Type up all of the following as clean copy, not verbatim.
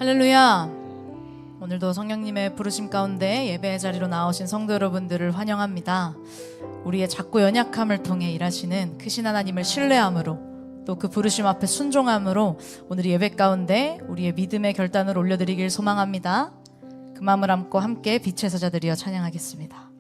할렐루야. 오늘도 성령님의 부르심 가운데 예배의 자리로 나오신 성도 여러분들을 환영합니다. 우리의 작고 연약함을 통해 일하시는 크신 하나님을 신뢰함으로, 또 그 부르심 앞에 순종함으로 오늘 예배 가운데 우리의 믿음의 결단을 올려드리길 소망합니다. 그 마음을 안고 함께 빛의 사자들이여 찬양하겠습니다.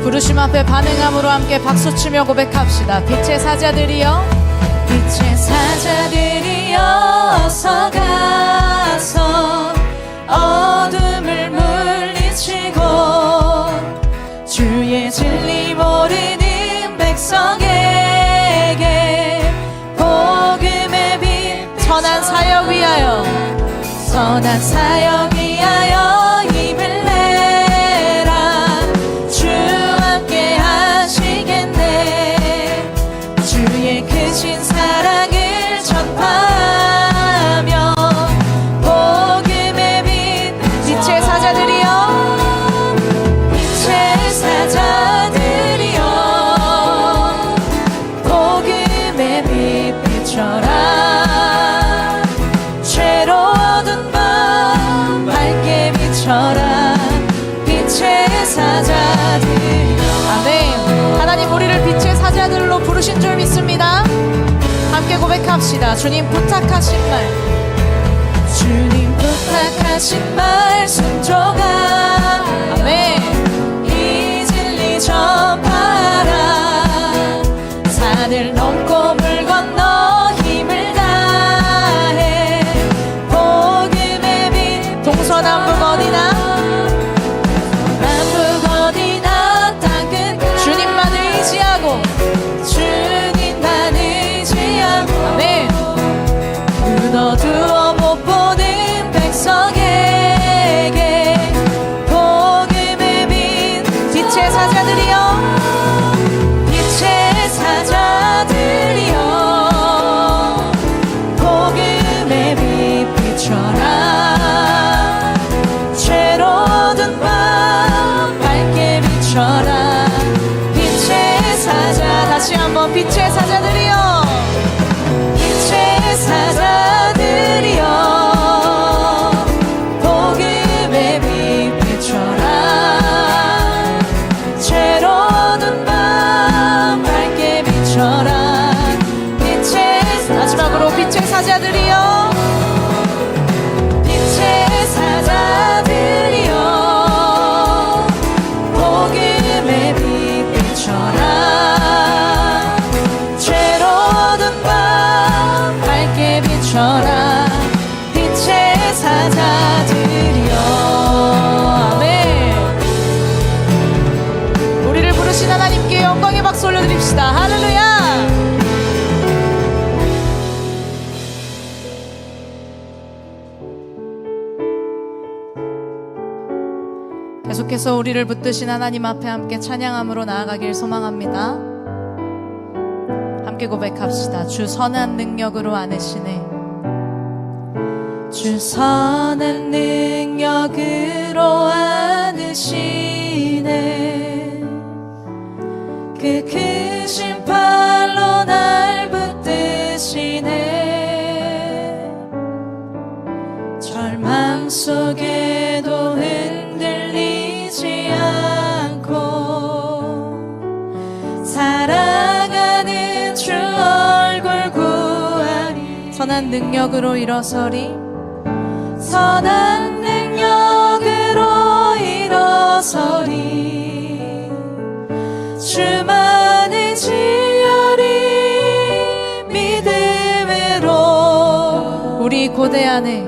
부르심 앞에 반응함으로 함께 박수치며 고백합시다. 빛의 사자들이여, 빛의 사자들이여, 어서 가서 어둠을 물리치고 주의 진리 모르는 백성에게 복음의 빛, 선한 사역 위하여, 선한 사역 위하여 힘을 주의 크신 사랑을 전파하며 복음의 빛, 빛의 사자들이여, 빛의 사자들이여, 복음의 빛 비춰라. 죄로 어두운 밤 밝게 비춰라. 빛의 사자들이여. 아멘. 하나님 우리를 빛의 사자들로 부르신 줄 믿습니다. 함께 고백합시다. 주님 부탁하신 말, 주님 부탁하신 말 순종하. 아멘. 이 진리 전파라. 산을 넘고 물 건너 힘을 다해 복음의 빛, 동서남북 어디나 주님만 의지하고, 아멘. 눈어두어 못 보는 백성에게 복음의 빛, 빛의 사자들이여, 빛의 사자들이여, 복음의 빛 비춰라. 죄로 어두운 밤 밝게 비춰라. 다시 한번 빛의 사자들이여, 빛의 사자들이여, 복음의 빛 비춰라. 죄로 어두운 밤 밝게 비춰라. 빛의, 마지막으로 빛의 사자들이여, 빛의 사자들이여, 복음의 빛 비춰라. 비춰라. 빛의 사자들이여. 아멘. 우리를 부르신 하나님께 영광의 박수 올려드립시다. 할렐루야. 계속해서 우리를 붙드신 하나님 앞에 함께 찬양함으로 나아가길 소망합니다. 함께 고백합시다. 주 선한 능력으로 안으시네. 주 선한 능력으로 안으시네. 그 크신 팔로 날 붙드시네. 절망 속에도 흔들리지 않고 사랑하는 주 얼굴 구하리. 선한 능력으로 일어서리. 선한 능력으로 일어서리. 주만 의지하리. 믿음으로 우리 고대 안에,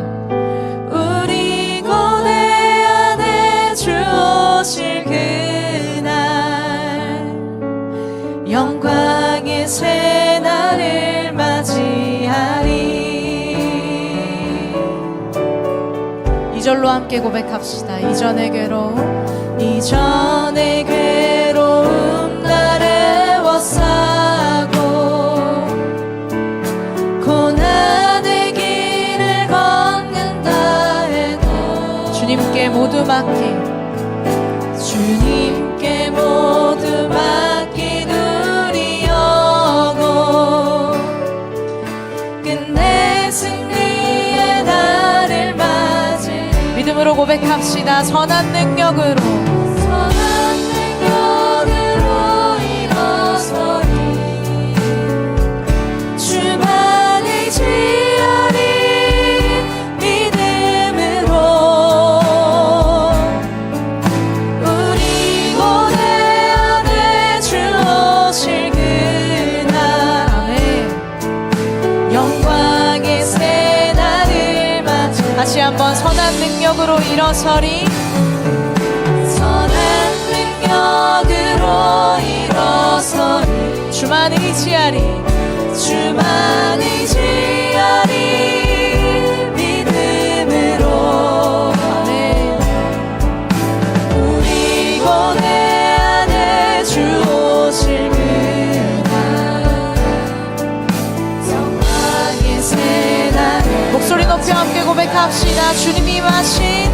우리 고대 안에 주 오실 그날 영광의 새날을 맞이하리. 2절로 함께 고백합시다. 이전의 괴로움, 이전의 괴로움 날 애워싸고 고난의 길을 건 모두 맡긴 주님께 모두 맡긴 우리 영혼 끝내 승리의 날을 맞을 믿음으로 고백합시다. 선한 능력으로 일어서리 주만을 지으리 믿음으로 우리 고대 안에 주 오실 그날 영광의 새 날을 맞이 다시 한번 선한 능력으로 일어서리 능력으로 일어서리 주만 의지하리 주만 의지하리 믿음으로 아멘. 우리 고대 안에 주 오실 그날 영광의 새 날 목소리 높여 함께 고백합시다. 주님이 임하신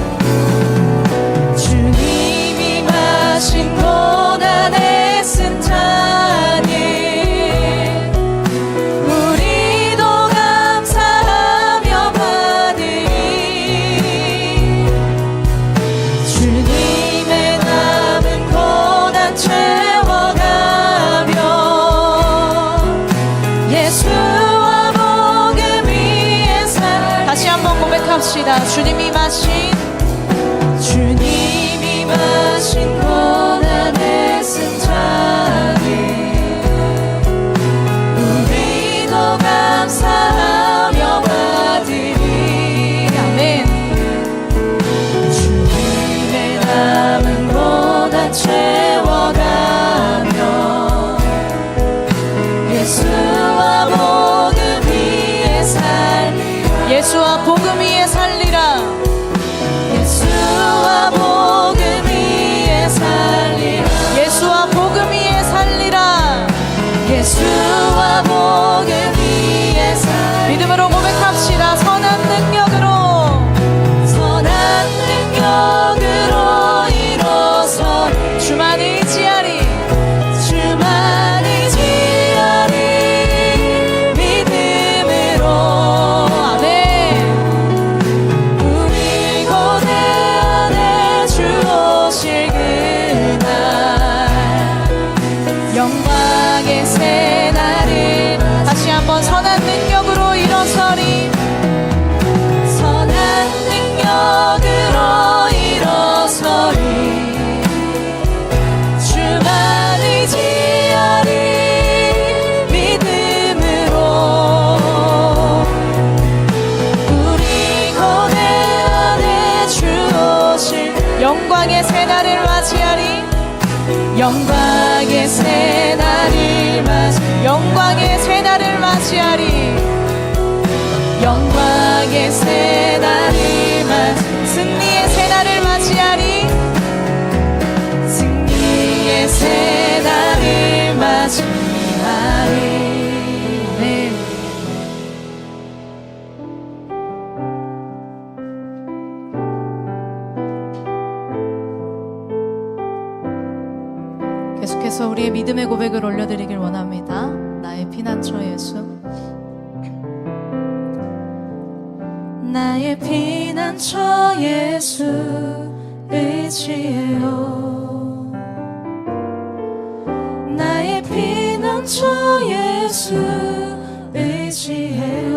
고난의 승자니 우리도 감사하며 받으리 주님의 남은 고난 채워가며 예수와 복음 위에 살 다시 한번 고백합시다. 주님이 마신 고난의 승자니 우리도 감사하며 받으리 아멘. 주님의 남은 고난 채워가며 예수와 복음 위에 살리라 예수와 복음 위에 살리라 예수와 복음 위에 살리라 예수와 복음 위에 살리라 예수와 복음 위에 살리라 믿음으로 고백합시다. 선한 능력으로 일어서리 주만 의지하리 주만 의지하리 믿음으로 아멘. 우리 고대 안에 주 오실 그날 영광의 새 날을 다시 한번 선한 능력으로 일어서리 선한 능력으로 일어서리 주만 의지하리 믿음으로 우리 고대 안에 주 오실 영광의 새 날을 맞이하리 영광의 새 날을 맞이 영광의 새 날을 맞이하리 영광의 새 날을 맞이 승리의 새 날을 맞이하리 승리의 새 날을 맞이하리 네. 계속해서 우리의 믿음의 고백을 올려드리길 원합니다. 나의 피난처 예수 나의 피난처 예수 의지해요 나의 피난처 예수 의지해요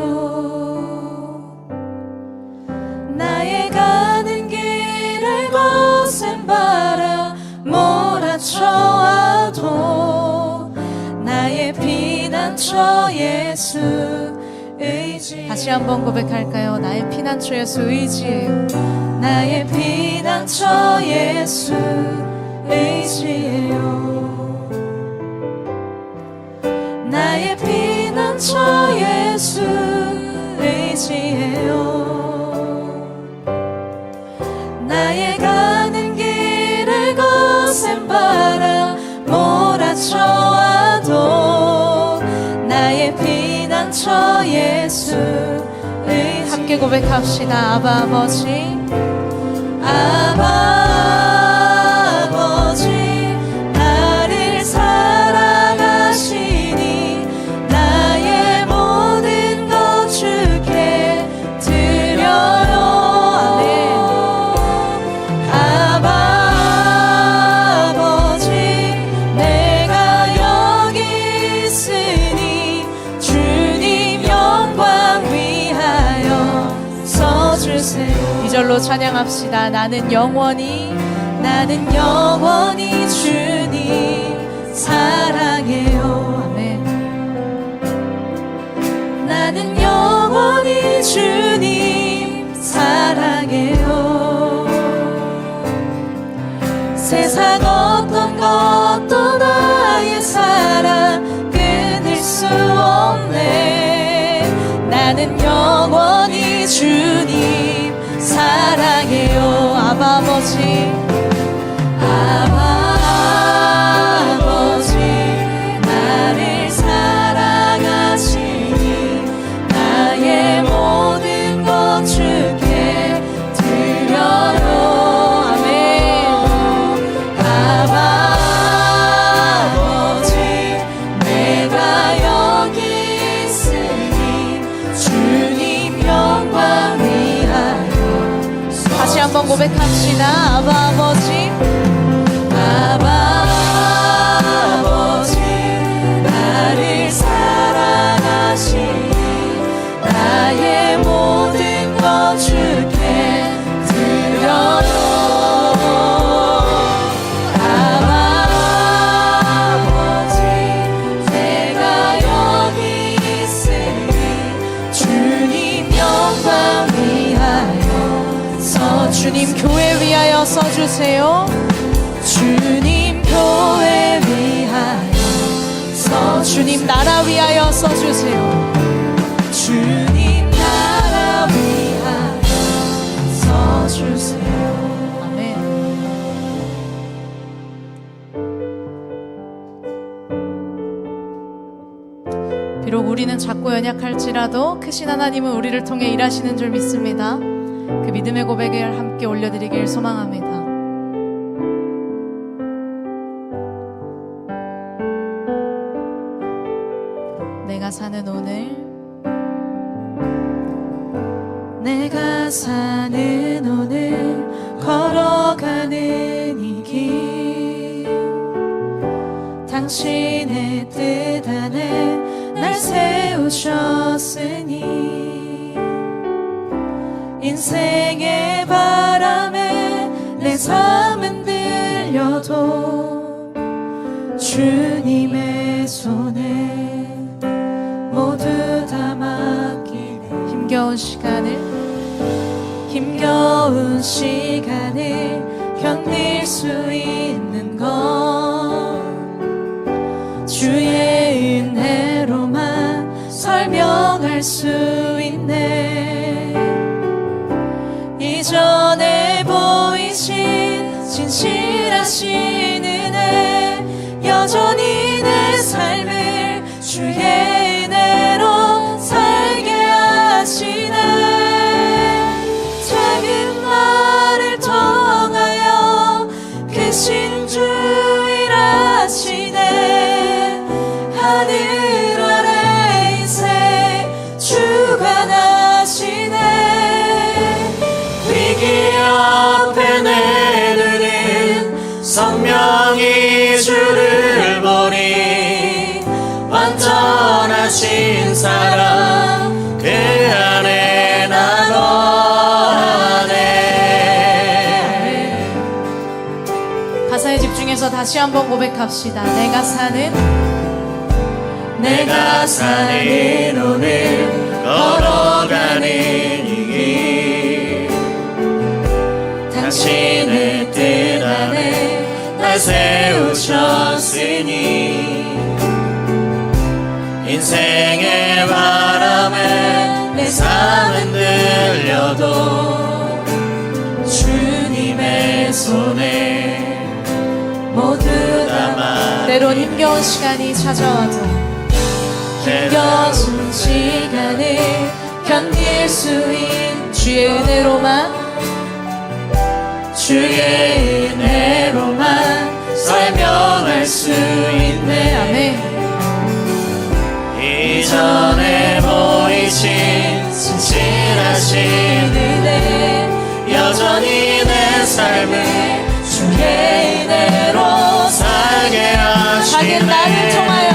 나의 가는 길을 거센 바람 몰아쳐와도 나의 피난처 예수 의지 다시 한번 고백할까요? 나의 피난처 예수 의지해요 나의 피난처 예수 의지해요 나의 피난처 예수 의지해요 나의 가는 길을 거센 바람 몰아쳐와도 나의 피난처 예수 함께 고백합시다. 아바 아버지 아버지 나를 사랑하시니 나의 모든 것 주께 드려요. 아버지 내가 여기 있으니 주님 영광 위하여 서주세요. 이 절로 찬양합시다. 나는 영원히 주님 사랑해요. 아멘. 나는 영원히 주님 사랑해요. 세상 어떤 것도 나의 사랑 끊을 수 없네. 나는 영원히 주님 사랑해요. 아버지 나를 사랑하시니 나의 모든 것 주께 드려요. 아멘. 아버지 내가 여기 있으니 주님 영광 위하여 다시 한번 고백합시다. 아버지 나를 사랑하시니 나의 모든 것 주께 드려요. 아버지 내가 여기 있으니 주님 영광 위하여 주님 교회 위하여 써주세요. 주님 교회 위하여 주님 나라 위하여 써주세요. 주님 나라 위하여 써주세요. 아멘. 비록 우리는 작고 연약할지라도 크신 하나님은 우리를 통해 일하시는 줄 믿습니다. 그 믿음의 고백을 함께 올려드리길 소망합니다. 내가 사는 오늘 걸어가는 이 길 당신의 뜻 안에 날 세우셨으니 인생의 바람에 내 삶은 들려도 주님의 손에 모두 다 맡기네. 힘겨운 시간을 견딜 수 있는 건 주의 은혜로만 설명할 수 있네. 이전에 보이신 진실하신 은혜 여전히 내 삶을 주의 은혜로 살게 하시네. 작은 나를 통하여 크신 주 일하시네. 하늘 아래 인생 주관하시네. 위기 앞에 내 눈은 선명히 주를 보니 완전하신 사랑 그 안에 나 거하네. 가사에 집중해서 다시 한번 고백합시다. 내가 사는 오늘 걸어가는 이 길 당신의 뜻 안에 날 세우셨으니 인생의 바람에 내 삶은 들려도 주님의 손에 모두 담아. 때론 힘겨운 시간이 찾아와도 힘겨운 시간을 견딜 수 있는 주의 은혜로만 주의 은혜로만 설명할 수 있네. 아멘. 이전에 보이신 진실하신 은혜 여전히 내 삶을 주의 은혜로 살게 작은 나를 하시네. 통하여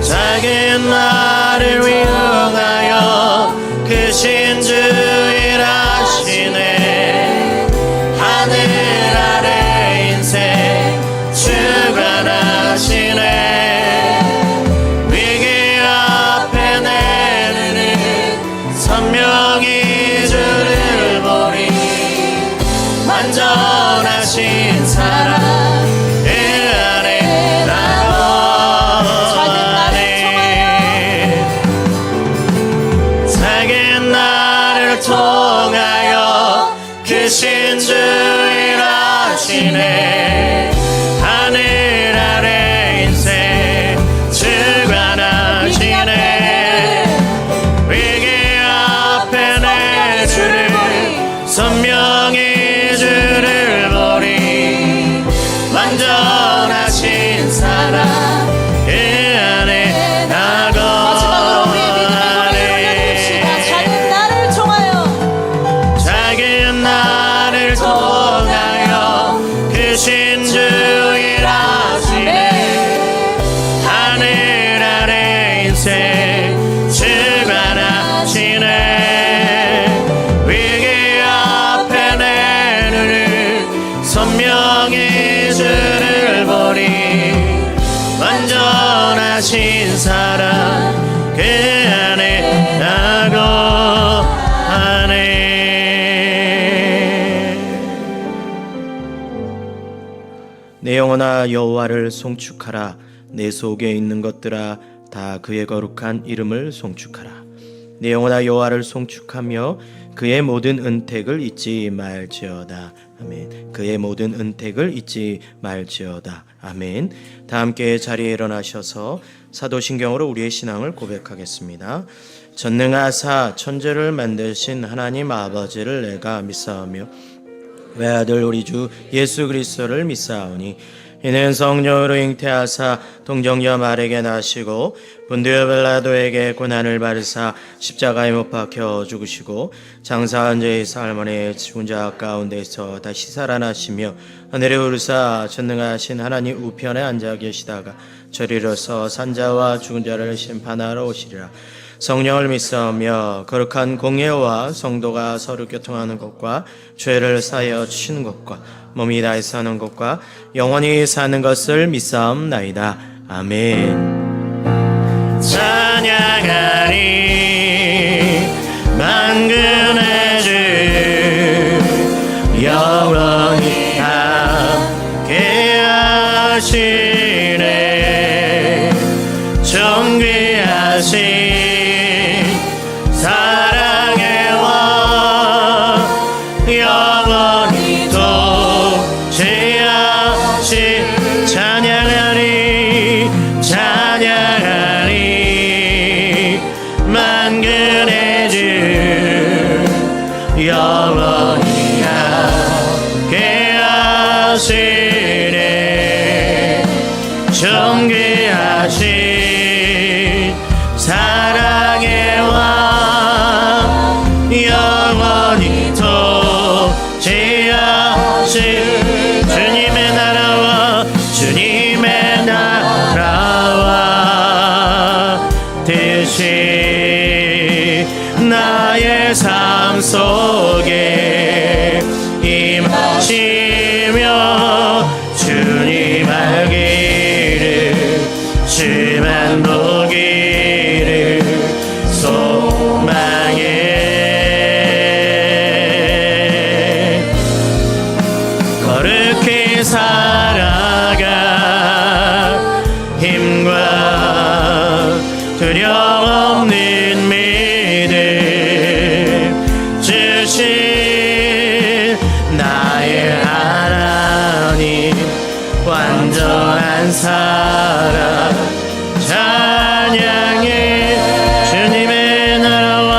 작은 나를 위하여 크신 주 일하시네. 하늘 아래 인생 주관하시네. 위기 앞에 내 눈은 선명히 주를 보리. 완전하신 사랑 그 안에 작은 나를 통하여 크신 주 일하시네. 하늘 아래 인생 주관하시네. 위기 앞에 내 주를 선명히 주를 보리. 완전하신 사랑 그 안에 나고 마지막으로 우리의 믿음의 고백을 올려드립시다. 작은 나를 통하여 작은 나를 통하여 크신 주 일하시네. 하늘 아래 인생 주관하시네. 위기 앞에 내 눈을 선명히 주를 보리. 완전하신 사랑 그 안에 나고 하네. 내 영혼아 여호와를 송축하라. 내 속에 있는 것들아 다 그의 거룩한 이름을 송축하라. 내 영혼아 여호와를 송축하며 그의 모든 은택을 잊지 말지어다. 아멘. 그의 모든 은택을 잊지 말지어다. 아멘. 다 함께 자리에 일어나셔서 사도신경으로 우리의 신앙을 고백하겠습니다. 전능하사 천지를 만드신 하나님 아버지를 내가 믿사오며 외아들 우리 주 예수 그리스도를 믿사오니 이는 성령으로 잉태하사 동정녀 마리아에게 나시고 본디오 빌라도에게 고난을 받으사 십자가에 못 박혀 죽으시고 장사한 자의 할머니의 죽은 자 가운데서 다시 살아나시며 하늘에 오르사 전능하신 하나님 우편에 앉아 계시다가 저리로서 산자와 죽은 자를 심판하러 오시리라. 성령을 믿사오며 거룩한 공예와 성도가 서로 교통하는 것과 죄를 사하여 주시는 것과 몸이 다해 사는 것과 영원히 사는 것을 믿사옵나이다. 아멘. 찬양하리 만군의 주 영원히 함께 하시네. 존귀하신 사랑의 왕 영원히 통치하신 찬양하리 찬양하리 만군의 주 영원히 함께 하시네. 존귀하신 사랑의 왕 영원히 통치하신 주님의 나라와 주님의 나라와 뜻이 나의 삶 속에 임하시며 주님 알기를 주만 보기를 소망해. 거룩히 살아가 힘과 두려움 없는 믿음 주신 나의 하나님 완전한 사랑 찬양해. 주님의 나라와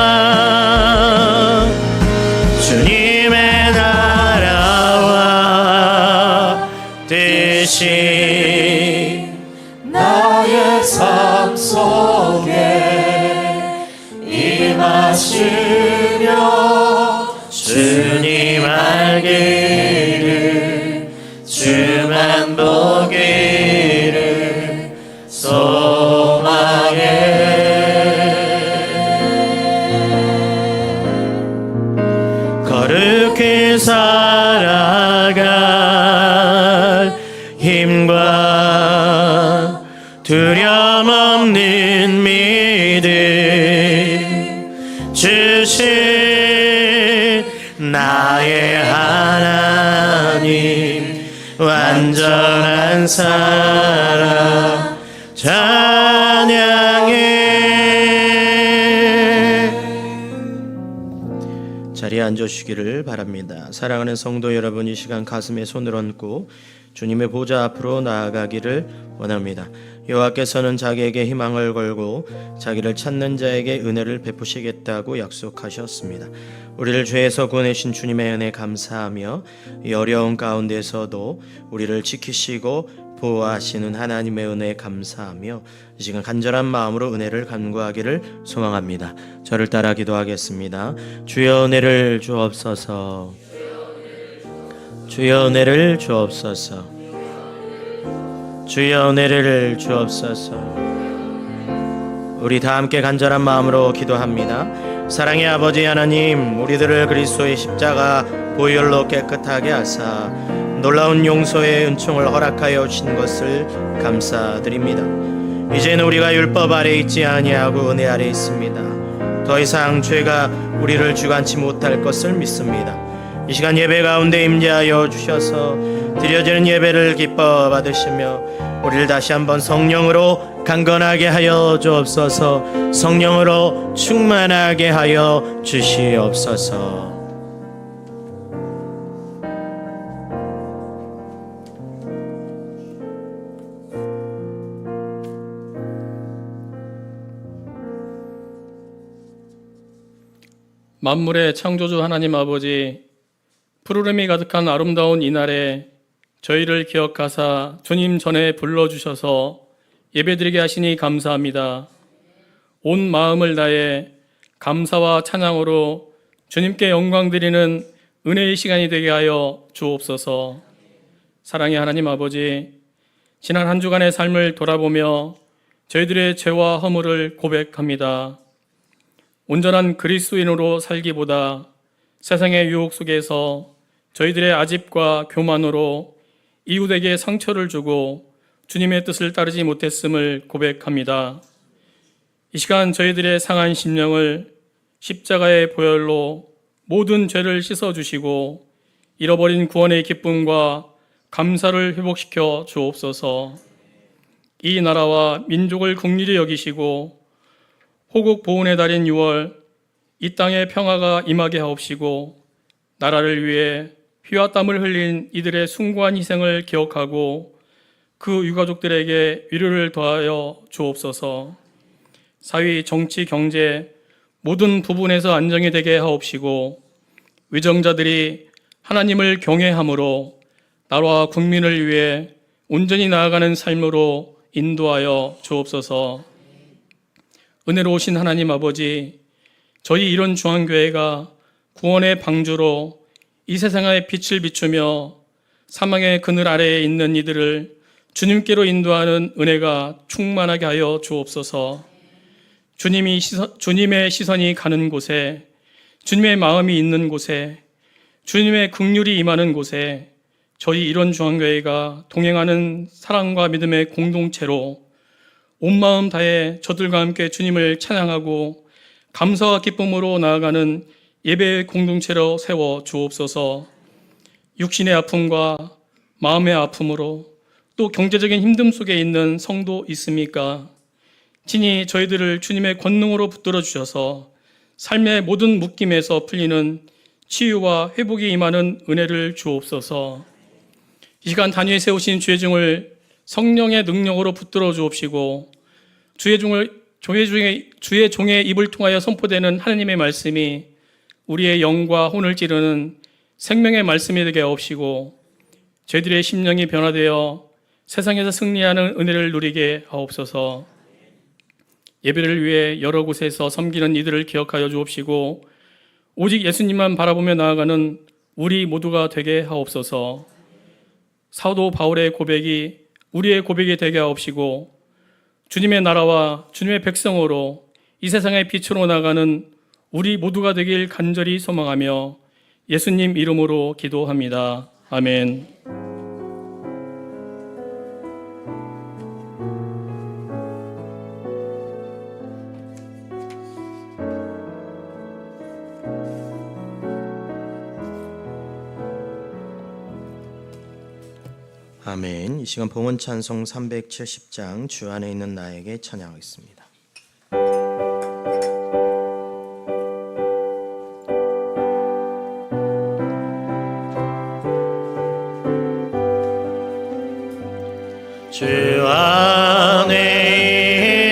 주님의 나라와 지켜 살아갈 힘과 두려움 없는 믿음 주신 나의 하나님 완전한 사랑 찬양해. 자리에 앉으시기를 바랍니다. 사랑하는 성도 여러분, 이 시간 가슴에 손을 얹고 주님의 보좌 앞으로 나아가기를 원합니다. 여호와께서는 자기에게 희망을 걸고 자기를 찾는 자에게 은혜를 베푸시겠다고 약속하셨습니다. 우리를 죄에서 구원하신 주님의 은혜 감사하며 이 어려운 가운데서도 우리를 지키시고 보호하시는 하나님의 은혜에 감사하며 이 시간 간절한 마음으로 은혜를 간구하기를 소망합니다. 저를 따라 기도하겠습니다. 주여 은혜를 주옵소서. 주여 은혜를 주옵소서. 주여 은혜를 주옵소서. 우리 다 함께 간절한 마음으로 기도합니다. 사랑의 아버지 하나님, 우리들을 그리스도의 십자가 보혈로 깨끗하게 하사 놀라운 용서의 은총을 허락하여 주신 것을 감사드립니다. 이제는 우리가 율법 아래 있지 아니하고 은혜 아래 있습니다. 더 이상 죄가 우리를 주관치 못할 것을 믿습니다. 이 시간 예배 가운데 임재하여 주셔서 드려지는 예배를 기뻐 받으시며 우리를 다시 한번 성령으로 강건하게 하여 주옵소서. 성령으로 충만하게 하여 주시옵소서. 만물의 창조주 하나님 아버지, 푸르름이 가득한 아름다운 이날에 저희를 기억하사 주님 전에 불러주셔서 예배드리게 하시니 감사합니다. 온 마음을 다해 감사와 찬양으로 주님께 영광 드리는 은혜의 시간이 되게 하여 주옵소서. 사랑의 하나님 아버지, 지난 한 주간의 삶을 돌아보며 저희들의 죄와 허물을 고백합니다. 온전한 그리스도인으로 살기보다 세상의 유혹 속에서 저희들의 아집과 교만으로 이웃에게 상처를 주고 주님의 뜻을 따르지 못했음을 고백합니다. 이 시간 저희들의 상한 심령을 십자가의 보혈로 모든 죄를 씻어주시고 잃어버린 구원의 기쁨과 감사를 회복시켜 주옵소서. 이 나라와 민족을 긍휼히 여기시고 호국 보훈의 달인 6월 이 땅에 평화가 임하게 하옵시고 나라를 위해 피와 땀을 흘린 이들의 숭고한 희생을 기억하고 그 유가족들에게 위로를 더하여 주옵소서. 사회, 정치, 경제 모든 부분에서 안정이 되게 하옵시고 위정자들이 하나님을 경외함으로 나라와 국민을 위해 온전히 나아가는 삶으로 인도하여 주옵소서. 은혜로우신 하나님 아버지, 저희 이런 중앙교회가 구원의 방주로 이 세상의 빛을 비추며 사망의 그늘 아래에 있는 이들을 주님께로 인도하는 은혜가 충만하게 하여 주옵소서. 주님의 시선이 가는 곳에, 주님의 마음이 있는 곳에, 주님의 긍휼이 임하는 곳에 저희 이런 중앙교회가 동행하는 사랑과 믿음의 공동체로 온 마음 다해 저들과 함께 주님을 찬양하고 감사와 기쁨으로 나아가는 예배의 공동체로 세워 주옵소서. 육신의 아픔과 마음의 아픔으로 또 경제적인 힘듦 속에 있는 성도 있습니까? 친히 저희들을 주님의 권능으로 붙들어 주셔서 삶의 모든 묶임에서 풀리는 치유와 회복이 임하는 은혜를 주옵소서. 이 시간 단위에 세우신 주의 종을 성령의 능력으로 붙들어 주옵시고 주의 종의 입을 통하여 선포되는 하나님의 말씀이 우리의 영과 혼을 찌르는 생명의 말씀이 되게 하옵시고 저희들의 심령이 변화되어 세상에서 승리하는 은혜를 누리게 하옵소서. 예배를 위해 여러 곳에서 섬기는 이들을 기억하여 주옵시고 오직 예수님만 바라보며 나아가는 우리 모두가 되게 하옵소서. 사도 바울의 고백이 우리의 고백이 되게 하옵시고 주님의 나라와 주님의 백성으로 이 세상의 빛으로 나가는 우리 모두가 되길 간절히 소망하며 예수님 이름으로 기도합니다. 아멘. 아멘. 이 시간 봉헌 찬송 370장 주 안에 있는 나에게 찬양하겠습니다. 주 안에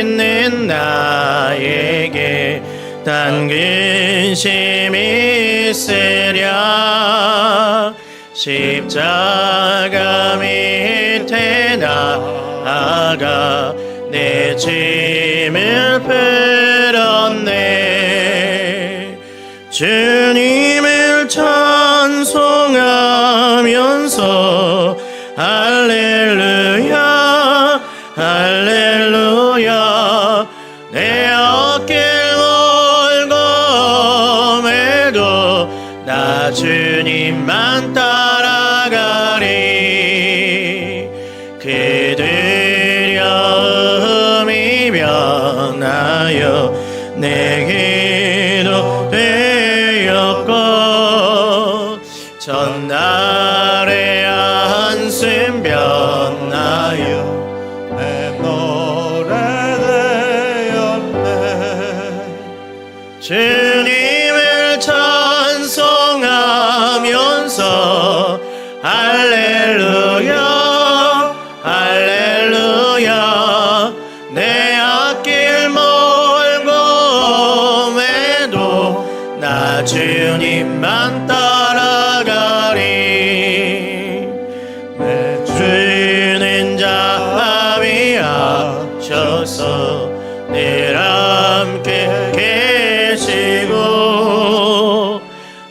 있는 나에게 단 근심이 있으랴 십자가 밑에 나아가 내 짐을 풀었네. 주님을 찬송하면서 할렐루야 할렐루야 내 어깨 멀검에도 나 주님만 따라가리. 그들여움이 변하여 내게도 되었고 전날의 한숨 변하여 내 노래 되었네. 주님을 찬송하면서 할렐루야 할렐루야 내 앞길 멀고매도 나 주님만 따라가리. 내 주는 자비하셔서 늘 함께 계시고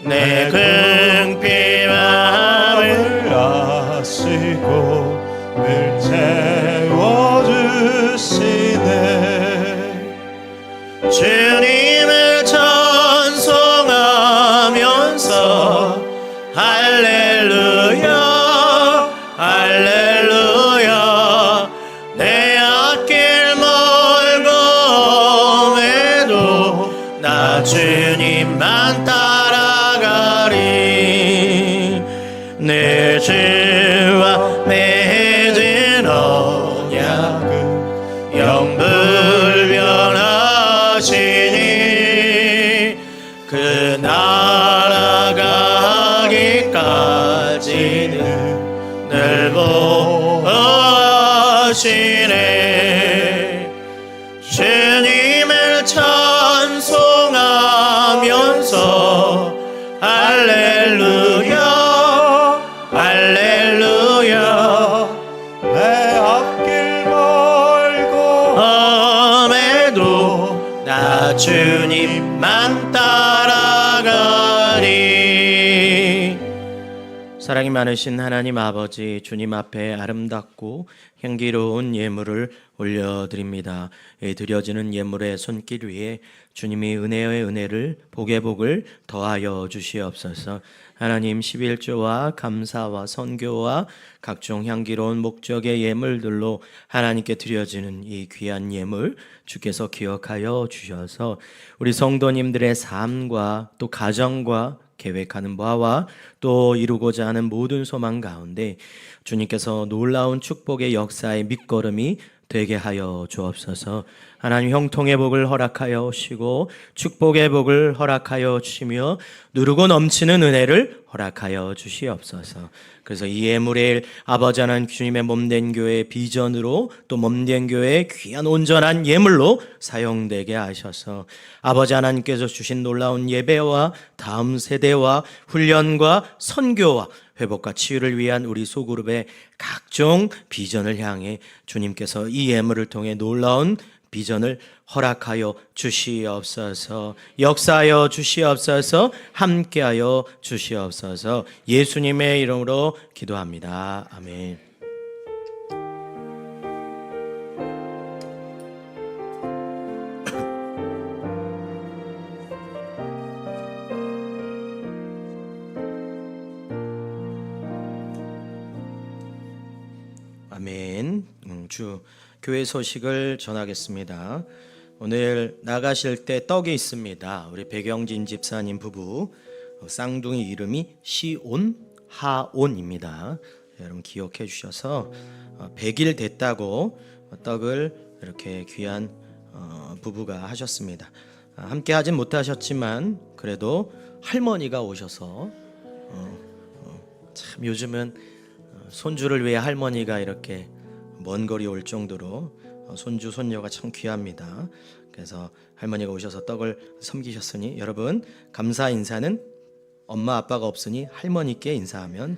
내 궁핍 마음을 아시고 늘 채워주시네. 주님을 찬송하면서 할렐루야 할렐루야 내 앞길 멀고매도 나 주님만 따라가리. 내 주와 맺은 언약은 영불변하시니 그 날아가기까지는 늘 보시네. 주님을 찬송하면서 할렐루야 할렐루야 내 앞길 멀고함에도 나 주님만 따라가리. 사랑이 많으신 하나님 아버지, 주님 앞에 아름답고 향기로운 예물을 올려드립니다. 드려지는 예물의 손길 위에 주님이 은혜의 은혜를 복의 복을 더하여 주시옵소서. 하나님 11조와 감사와 선교와 각종 향기로운 목적의 예물들로 하나님께 드려지는 이 귀한 예물 주께서 기억하여 주셔서 우리 성도님들의 삶과 또 가정과 계획하는 바와 또 이루고자 하는 모든 소망 가운데 주님께서 놀라운 축복의 역사의 밑거름이 되게 하여 주옵소서. 하나님 형통의 복을 허락하여 주시고 축복의 복을 허락하여 주시며 누르고 넘치는 은혜를 허락하여 주시옵소서. 그래서 이 예물의 아버지 하나님 주님의 몸된 교회의 비전으로 또 몸된 교회의 귀한 온전한 예물로 사용되게 하셔서 아버지 하나님께서 주신 놀라운 예배와 다음 세대와 훈련과 선교와 회복과 치유를 위한 우리 소그룹의 각종 비전을 향해 주님께서 이 예물을 통해 놀라운 비전을 허락하여 주시옵소서. 역사하여 주시옵소서. 함께하여 주시옵소서. 예수님의 이름으로 기도합니다. 아멘. 아멘. 교회 소식을 전하겠습니다. 오늘 나가실 때 떡이 있습니다. 우리 백영진 집사님 부부 쌍둥이 이름이 시온, 하온입니다. 여러분 기억해 주셔서 100일 됐다고 떡을 이렇게 귀한 부부가 하셨습니다. 함께 하진 못하셨지만 그래도 할머니가 오셔서 참 요즘은 손주를 위해 할머니가 이렇게 먼 거리 올 정도로 손주 손녀가 참 귀합니다. 그래서 할머니가 오셔서 떡을 섬기셨으니 여러분 감사 인사는 엄마 아빠가 없으니 할머니께 인사하면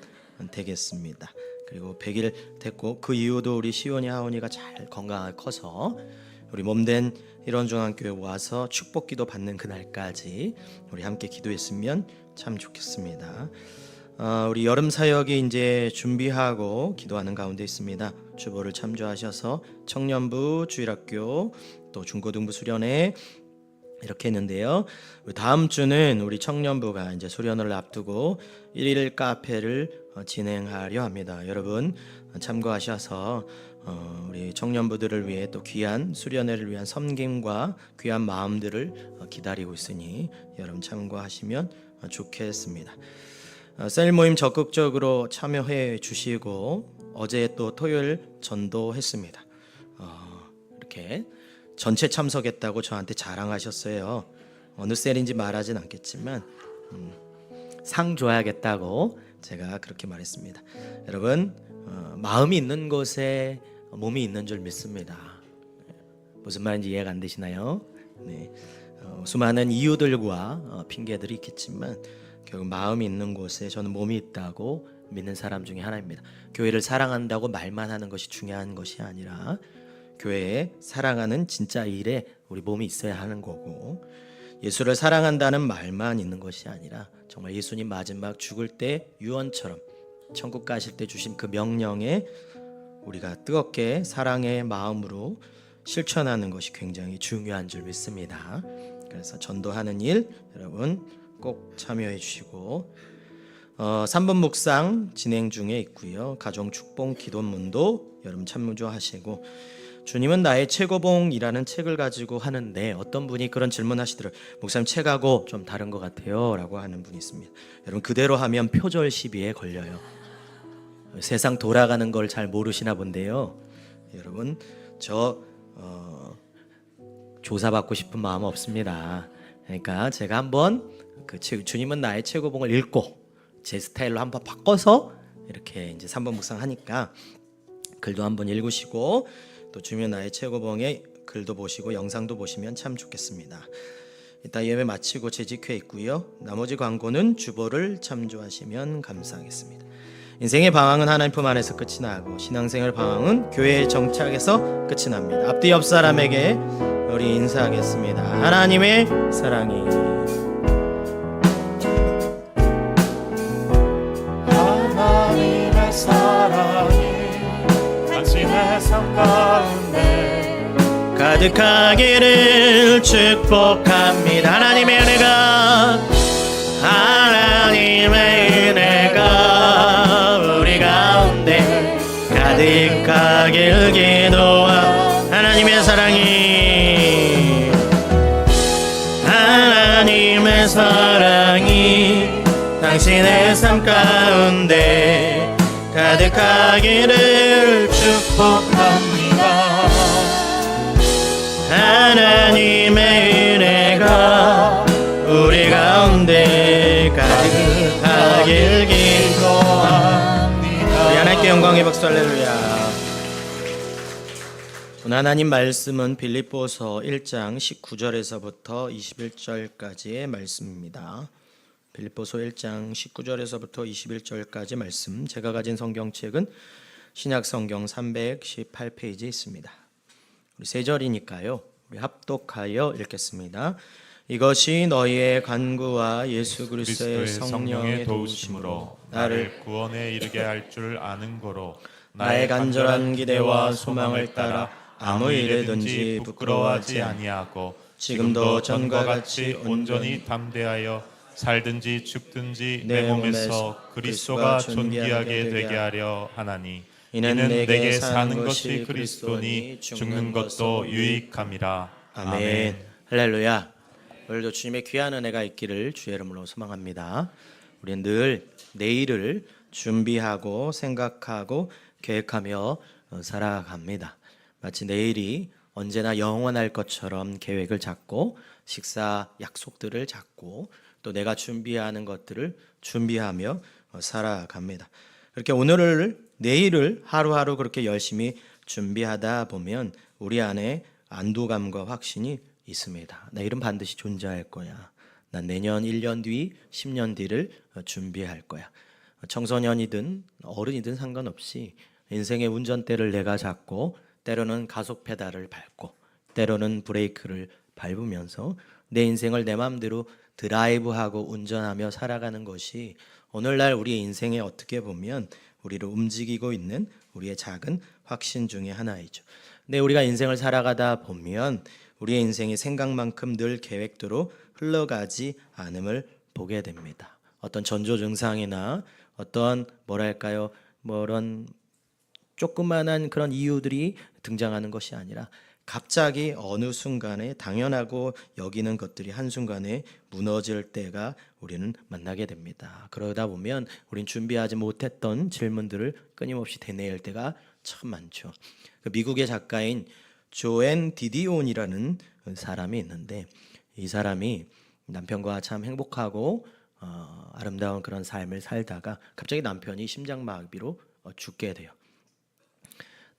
되겠습니다. 그리고 100일 됐고 그 이후도 우리 시온이 하온이가 잘 건강하게 커서 우리 몸된 일원중앙교회 와서 축복기도 받는 그날까지 우리 함께 기도했으면 참 좋겠습니다. 우리 여름 사역이 이제 준비하고 기도하는 가운데 있습니다. 주보를 참조하셔서 청년부, 주일학교, 또 중고등부 수련회 이렇게 했는데요. 다음 주는 우리 청년부가 이제 수련을 앞두고 1일 카페를 진행하려 합니다. 여러분 참고하셔서 우리 청년부들을 위해 또 귀한 수련회를 위한 섬김과 귀한 마음들을 기다리고 있으니 여러분 참고하시면 좋겠습니다. 셀 모임 적극적으로 참여해 주시고 어제 또 토요일 전도했습니다. 이렇게 전체 참석했다고 저한테 자랑하셨어요. 어느 셀인지 말하진 않겠지만 상 줘야겠다고 제가 그렇게 말했습니다. 여러분 마음이 있는 곳에 몸이 있는 줄 믿습니다. 무슨 말인지 이해가 안 되시나요? 네. 수많은 이유들과 핑계들이 있겠지만 결국 마음이 있는 곳에 저는 몸이 있다고 믿는 사람 중에 하나입니다. 교회를 사랑한다고 말만 하는 것이 중요한 것이 아니라 교회에 사랑하는 진짜 일에 우리 몸이 있어야 하는 거고 예수를 사랑한다는 말만 있는 것이 아니라 정말 예수님 마지막 죽을 때 유언처럼 천국 가실 때 주신 그 명령에 우리가 뜨겁게 사랑의 마음으로 실천하는 것이 굉장히 중요한 줄 믿습니다. 그래서 전도하는 일 여러분 꼭 참여해 주시고 3번 묵상 진행 중에 있고요. 가정 축복 기도문도 여러분 참조하시고 주님은 나의 최고봉이라는 책을 가지고 하는데 어떤 분이 그런 질문하시더라고요. 목사님 책하고 좀 다른 것 같아요 라고 하는 분이 있습니다. 여러분 그대로 하면 표절 시비에 걸려요. 세상 돌아가는 걸 잘 모르시나 본데요. 여러분 저 조사받고 싶은 마음 없습니다. 그러니까 제가 한번 그 주님은 나의 최고봉을 읽고 제 스타일로 한번 바꿔서 이렇게 이제 3번 묵상하니까 글도 한번 읽으시고 또 주님은 나의 최고봉의 글도 보시고 영상도 보시면 참 좋겠습니다. 이따 예배 마치고 재직회 있고요. 나머지 광고는 주보를 참조하시면 감사하겠습니다. 인생의 방황은 하나님 품 안에서 끝이 나고 신앙생활 방황은 교회의 정착에서 끝이 납니다. 앞뒤 옆 사람에게 우리 인사하겠습니다. 하나님의 사랑이 하나님의 사랑이 당신의 삶 가운데 가득하기를 축복합니다. 하나님의 은혜가 우리 가운데 가득하길 기도하 하나님의 사랑이 당신의 삶 가운데 가득하기를 축복합니다. 하나님의 은혜가 우리 가운데 가득하길 기도합니다. 우리 하나님께 영광의 박수 할렐루야. 오늘 하나님 말씀은 빌립보서 1장 19절에서부터 21절까지의 말씀입니다. 빌립보서 1장 19절에서부터 21절까지 말씀. 제가 가진 성경책은 신약 성경 318페이지에 있습니다. 우리 세 절이니까요. 우리 합독하여 읽겠습니다. 이것이 너희의 간구와 예수 그리스도의 성령의 도우심으로 나를 구원에 이르게 할 줄 아는 거로 나의 간절한 기대와 소망을 따라 아무 일에든지 부끄러워하지 아니하고 지금도 전과 같이 온전히 담대하여 살든지 죽든지 내 몸에서 그리스도가 존귀하게 되게 하려 하나니 이는 내게 사는 것이 그리스도니 죽는 것도 유익함이라. 아멘. 할렐루야. 오늘도 주님의 귀한 은혜가 있기를 주의 이름으로 소망합니다. 우리는 늘 내일을 준비하고 생각하고 계획하며 살아갑니다. 마치 내일이 언제나 영원할 것처럼 계획을 잡고 식사 약속들을 잡고 또 내가 준비하는 것들을 준비하며 살아갑니다. 그렇게 오늘을 내일을 하루하루 그렇게 열심히 준비하다 보면 우리 안에 안도감과 확신이 있습니다. 내일은 반드시 존재할 거야. 난 내년 1년 뒤, 10년 뒤를 준비할 거야. 청소년이든 어른이든 상관없이 인생의 운전대를 내가 잡고 때로는 가속 페달을 밟고 때로는 브레이크를 밟으면서 내 인생을 내 마음대로 드라이브하고 운전하며 살아가는 것이 오늘날 우리의 인생에 어떻게 보면 우리를 움직이고 있는 우리의 작은 확신 중에 하나이죠. 근데 우리가 인생을 살아가다 보면 우리의 인생이 생각만큼 늘 계획대로 흘러가지 않음을 보게 됩니다. 어떤 전조 증상이나 어떤 뭐랄까요, 그런 조그만한 그런 이유들이 등장하는 것이 아니라 갑자기 어느 순간에 당연하고 여기는 것들이 한순간에 무너질 때가 우리는 만나게 됩니다. 그러다 보면 우린 준비하지 못했던 질문들을 끊임없이 되뇌일 때가 참 많죠. 미국의 작가인 조앤 디디온이라는 사람이 있는데 이 사람이 남편과 참 행복하고 아름다운 그런 삶을 살다가 갑자기 남편이 심장마비로 죽게 돼요.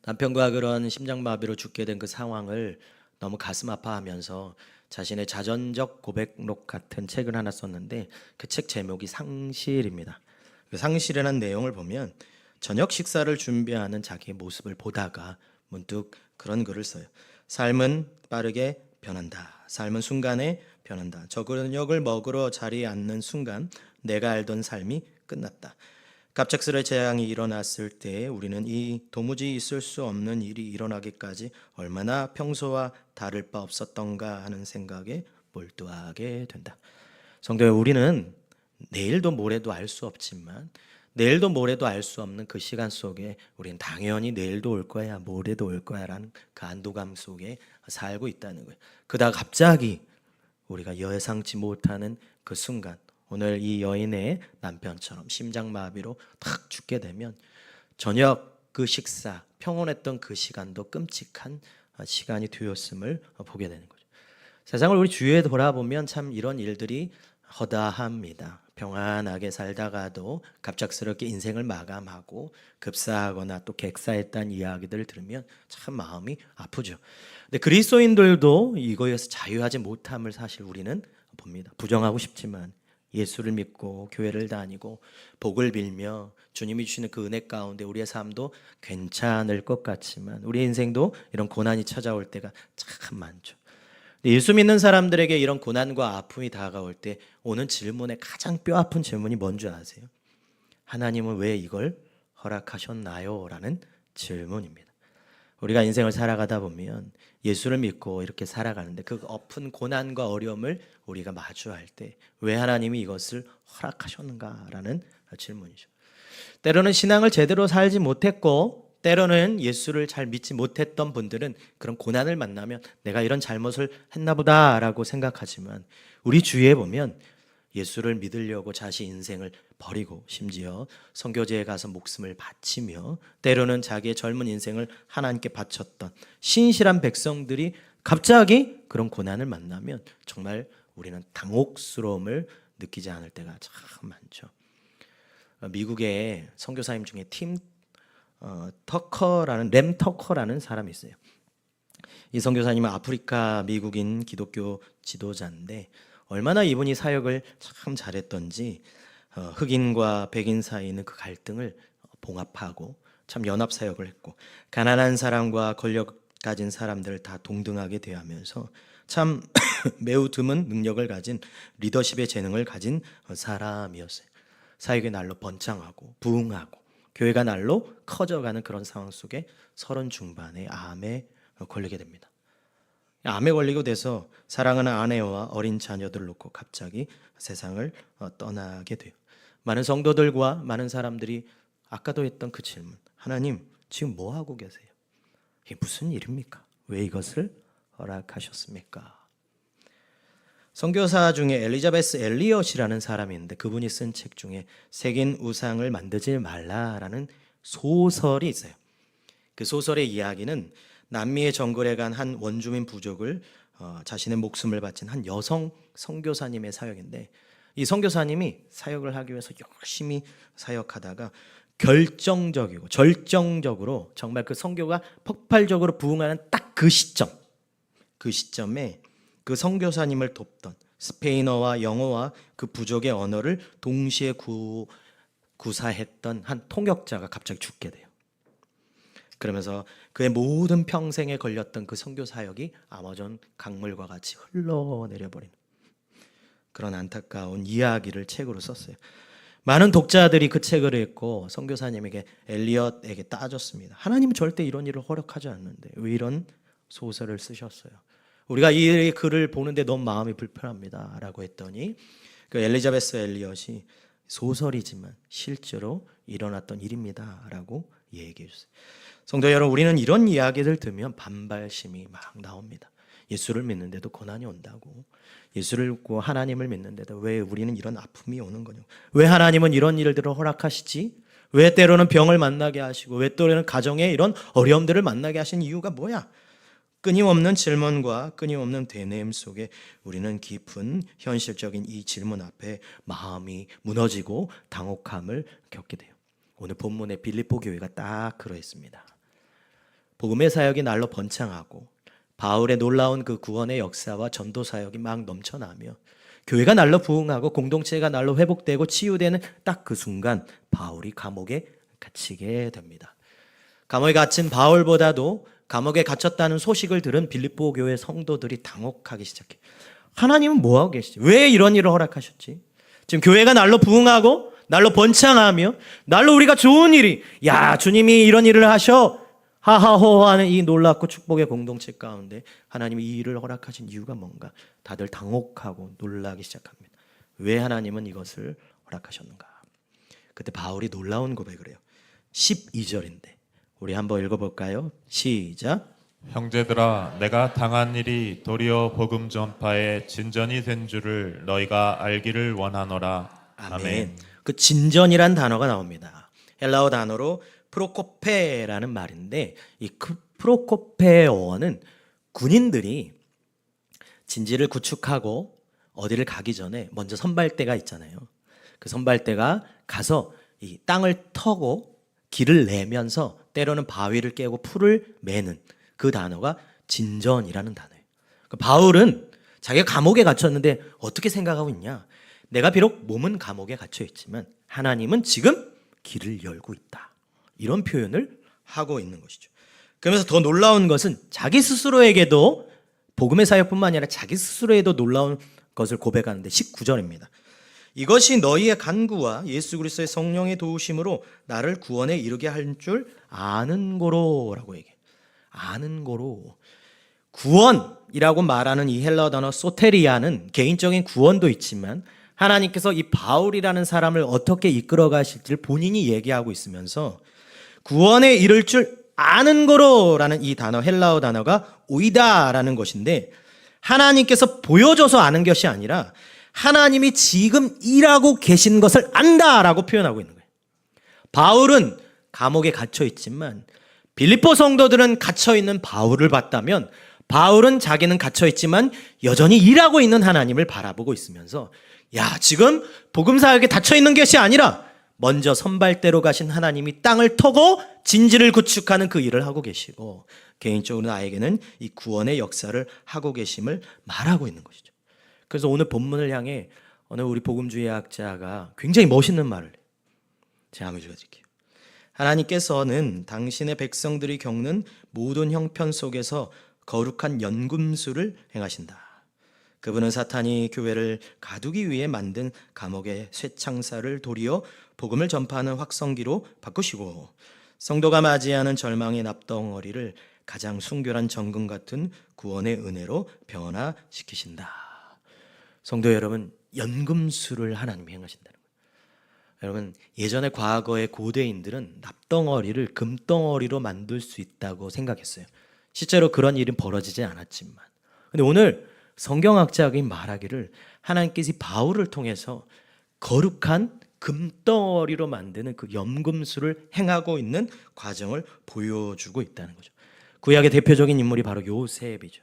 남편과 그런 심장마비로 죽게 된 그 상황을 너무 가슴 아파하면서 자신의 자전적 고백록 같은 책을 하나 썼는데 그 책 제목이 상실입니다. 그 상실이라는 내용을 보면 저녁 식사를 준비하는 자기의 모습을 보다가 문득 그런 글을 써요. 삶은 빠르게 변한다. 삶은 순간에 변한다. 저녁을 먹으러 자리에 앉는 순간 내가 알던 삶이 끝났다. 갑작스레 재앙이 일어났을 때 우리는 이 도무지 있을 수 없는 일이 일어나기까지 얼마나 평소와 다를 바 없었던가 하는 생각에 몰두하게 된다. 성도여, 우리는 내일도 모레도 알 수 없지만 내일도 모레도 알 수 없는 그 시간 속에 우리는 당연히 내일도 올 거야, 모레도 올 거야라는 그 안도감 속에 살고 있다는 거예요. 그러다 갑자기 우리가 예상치 못하는 그 순간, 오늘 이 여인의 남편처럼 심장마비로 탁 죽게 되면 저녁 그 식사, 평온했던 그 시간도 끔찍한 시간이 되었음을 보게 되는 거죠. 세상을 우리 주위에 돌아보면 참 이런 일들이 허다합니다. 평안하게 살다가도 갑작스럽게 인생을 마감하고 급사하거나 또 객사했다는 이야기들을 들으면 참 마음이 아프죠. 근데 그리스도인들도 이거에서 자유하지 못함을 사실 우리는 봅니다. 부정하고 싶지만 예수를 믿고 교회를 다니고 복을 빌며 주님이 주시는 그 은혜 가운데 우리의 삶도 괜찮을 것 같지만 우리 인생도 이런 고난이 찾아올 때가 참 많죠. 예수 믿는 사람들에게 이런 고난과 아픔이 다가올 때 오는 질문의 가장 뼈아픈 질문이 뭔지 아세요? 하나님은 왜 이걸 허락하셨나요? 라는 질문입니다. 우리가 인생을 살아가다 보면 예수를 믿고 이렇게 살아가는데 그 엎은 고난과 어려움을 우리가 마주할 때 왜 하나님이 이것을 허락하셨는가라는 질문이죠. 때로는 신앙을 제대로 살지 못했고 때로는 예수를 잘 믿지 못했던 분들은 그런 고난을 만나면 내가 이런 잘못을 했나 보다라고 생각하지만 우리 주위에 보면 예수를 믿으려고 자신 인생을 버리고 심지어 선교제에 가서 목숨을 바치며 때로는 자기의 젊은 인생을 하나님께 바쳤던 신실한 백성들이 갑자기 그런 고난을 만나면 정말 우리는 당혹스러움을 느끼지 않을 때가 참 많죠. 미국의 선교사님 중에 램 터커라는 사람이 있어요. 이 선교사님은 아프리카 미국인 기독교 지도자인데 얼마나 이분이 사역을 참 잘했던지 흑인과 백인 사이에 있는 그 갈등을 봉합하고 참 연합 사역을 했고 가난한 사람과 권력 가진 사람들을 다 동등하게 대하면서 참 매우 드문 능력을 가진 리더십의 재능을 가진 사람이었어요. 사역의 날로 번창하고 부흥하고 교회가 날로 커져가는 그런 상황 속에 30 중반에 암에 걸리게 됩니다. 암에 걸리고 돼서 사랑하는 아내와 어린 자녀들을 놓고 갑자기 세상을 떠나게 돼요. 많은 성도들과 많은 사람들이 아까도 했던 그 질문, 하나님 지금 뭐 하고 계세요? 이게 무슨 일입니까? 왜 이것을 허락하셨습니까? 선교사 중에 엘리자베스 엘리엇이라는 사람이 있는데 그분이 쓴 책 중에 새긴 우상을 만들지 말라라는 소설이 있어요. 그 소설의 이야기는 남미의 정글에 간 한 원주민 부족을 자신의 목숨을 바친 한 여성 선교사님의 사역인데, 이 선교사님이 사역을 하기 위해서 열심히 사역하다가 결정적이고 절정적으로 정말 그 선교가 폭발적으로 부흥하는 딱 그 시점에 그 선교사님을 돕던 스페인어와 영어와 그 부족의 언어를 동시에 구사했던 한 통역자가 갑자기 죽게 돼요. 그러면서 그의 모든 평생에 걸렸던 그 선교 사역이 아마존 강물과 같이 흘러내려 버린 그런 안타까운 이야기를 책으로 썼어요. 많은 독자들이 그 책을 읽고 선교사님에게 엘리엇에게 따졌습니다. 하나님은 절대 이런 일을 허락하지 않는데 왜 이런 소설을 쓰셨어요? 우리가 이 글을 보는데 너무 마음이 불편합니다 라고 했더니 그 엘리자베스 엘리엇이 소설이지만 실제로 일어났던 일입니다 라고 얘기해 주세요. 성도 여러분, 우리는 이런 이야기를 들으면 반발심이 막 나옵니다. 예수를 믿는데도 고난이 온다고, 예수를 믿고 하나님을 믿는데도 왜 우리는 이런 아픔이 오는 거냐고, 왜 하나님은 이런 일들을 허락하시지, 왜 때로는 병을 만나게 하시고 왜 때로는 가정에 이런 어려움들을 만나게 하신 이유가 뭐야? 끊임없는 질문과 끊임없는 되뇌임 속에 우리는 깊은 현실적인 이 질문 앞에 마음이 무너지고 당혹함을 겪게 돼요. 오늘 본문의 빌립보 교회가 딱 그러했습니다. 복음의 사역이 날로 번창하고 바울의 놀라운 그 구원의 역사와 전도 사역이 막 넘쳐나며 교회가 날로 부흥하고 공동체가 날로 회복되고 치유되는 딱 그 순간 바울이 감옥에 갇히게 됩니다. 감옥에 갇힌 바울보다도 감옥에 갇혔다는 소식을 들은 빌립보 교회 성도들이 당혹하기 시작해요. 하나님은 뭐하고 계시지? 왜 이런 일을 허락하셨지? 지금 교회가 날로 부흥하고 날로 번창하며 날로 우리가 좋은 일이, 야, 주님이 이런 일을 하셔 하하호 하는 이 놀랍고 축복의 공동체 가운데 하나님이 이 일을 허락하신 이유가 뭔가 다들 당혹하고 놀라기 시작합니다. 왜 하나님은 이것을 허락하셨는가? 그때 바울이 놀라운 고백을 해요. 12절인데 우리 한번 읽어볼까요? 시작. 형제들아, 내가 당한 일이 도리어 복음 전파에 진전이 된 줄을 너희가 알기를 원하노라. 아멘. 그 진전이란 단어가 나옵니다. 헬라어 단어로 프로코페라는 말인데 이 프로코페어는 군인들이 진지를 구축하고 어디를 가기 전에 먼저 선발대가 있잖아요. 그 선발대가 가서 이 땅을 터고 길을 내면서 때로는 바위를 깨고 풀을 매는 그 단어가 진전이라는 단어예요. 바울은 자기가 감옥에 갇혔는데 어떻게 생각하고 있냐? 내가 비록 몸은 감옥에 갇혀 있지만 하나님은 지금 길을 열고 있다. 이런 표현을 하고 있는 것이죠. 그러면서 더 놀라운 것은 자기 스스로에게도 복음의 사역뿐만 아니라 자기 스스로에도 놀라운 것을 고백하는데 19절입니다. 이것이 너희의 간구와 예수 그리스도의 성령의 도우심으로 나를 구원에 이르게 할 줄 아는 고로라고 얘기해요. 아는 고로. 구원이라고 말하는 이 헬라어 단어 소테리아는 개인적인 구원도 있지만 하나님께서 이 바울이라는 사람을 어떻게 이끌어 가실지를 본인이 얘기하고 있으면서 구원에 이를 줄 아는 거로라는 이 단어, 헬라어 단어가 오이다라는 것인데 하나님께서 보여줘서 아는 것이 아니라 하나님이 지금 일하고 계신 것을 안다라고 표현하고 있는 거예요. 바울은 감옥에 갇혀 있지만 빌립보 성도들은 갇혀 있는 바울을 봤다면 바울은 자기는 갇혀 있지만 여전히 일하고 있는 하나님을 바라보고 있으면서 야, 지금 복음 사역에 닫혀 있는 것이 아니라 먼저 선발대로 가신 하나님이 땅을 터고 진지를 구축하는 그 일을 하고 계시고 개인적으로 나에게는 이 구원의 역사를 하고 계심을 말하고 있는 것이죠. 그래서 오늘 본문을 향해 어느 우리 복음주의 학자가 굉장히 멋있는 말을 해요. 제가 한번 읽어드릴게요. 하나님께서는 당신의 백성들이 겪는 모든 형편 속에서 거룩한 연금술을 행하신다. 그분은 사탄이 교회를 가두기 위해 만든 감옥의 쇠창살을 도리어 복음을 전파하는 확성기로 바꾸시고 성도가 맞이하는 절망의 납덩어리를 가장 순결한 정금 같은 구원의 은혜로 변화시키신다. 성도 여러분, 연금술을 하나님이 행하신다는 거예요. 여러분, 예전에 과거의 고대인들은 납덩어리를 금덩어리로 만들 수 있다고 생각했어요. 실제로 그런 일은 벌어지지 않았지만, 근데 오늘 성경학자가 말하기를 하나님께서 바울을 통해서 거룩한 금덩어리로 만드는 그 염금술을 행하고 있는 과정을 보여주고 있다는 거죠. 구약의 대표적인 인물이 바로 요셉이죠.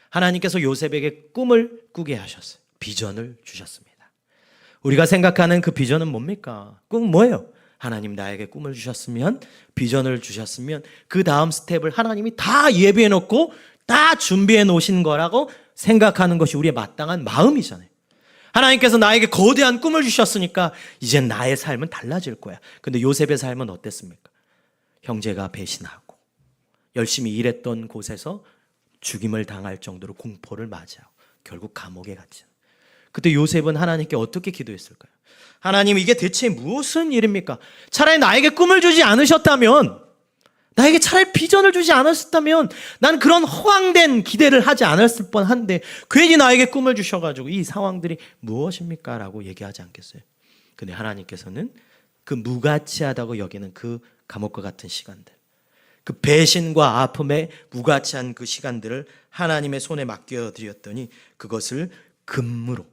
하나님께서 요셉에게 꿈을 꾸게 하셨어요. 비전을 주셨습니다. 우리가 생각하는 그 비전은 뭡니까? 꿈은 뭐예요? 하나님 나에게 꿈을 주셨으면, 비전을 주셨으면 그 다음 스텝을 하나님이 다 예비해 놓고 다 준비해 놓으신 거라고 생각하는 것이 우리의 마땅한 마음이잖아요. 하나님께서 나에게 거대한 꿈을 주셨으니까 이젠 나의 삶은 달라질 거야. 근데 요셉의 삶은 어땠습니까? 형제가 배신하고 열심히 일했던 곳에서 죽임을 당할 정도로 공포를 맞이하고 결국 감옥에 갔죠. 그때 요셉은 하나님께 어떻게 기도했을까요? 하나님, 이게 대체 무슨 일입니까? 차라리 나에게 꿈을 주지 않으셨다면, 나에게 차라리 비전을 주지 않으셨다면 난 그런 허황된 기대를 하지 않았을 뻔한데 괜히 나에게 꿈을 주셔가지고 이 상황들이 무엇입니까? 라고 얘기하지 않겠어요? 근데 하나님께서는 그 무가치하다고 여기는 그 감옥과 같은 시간들, 그 배신과 아픔에 무가치한 그 시간들을 하나님의 손에 맡겨드렸더니 그것을 금으로,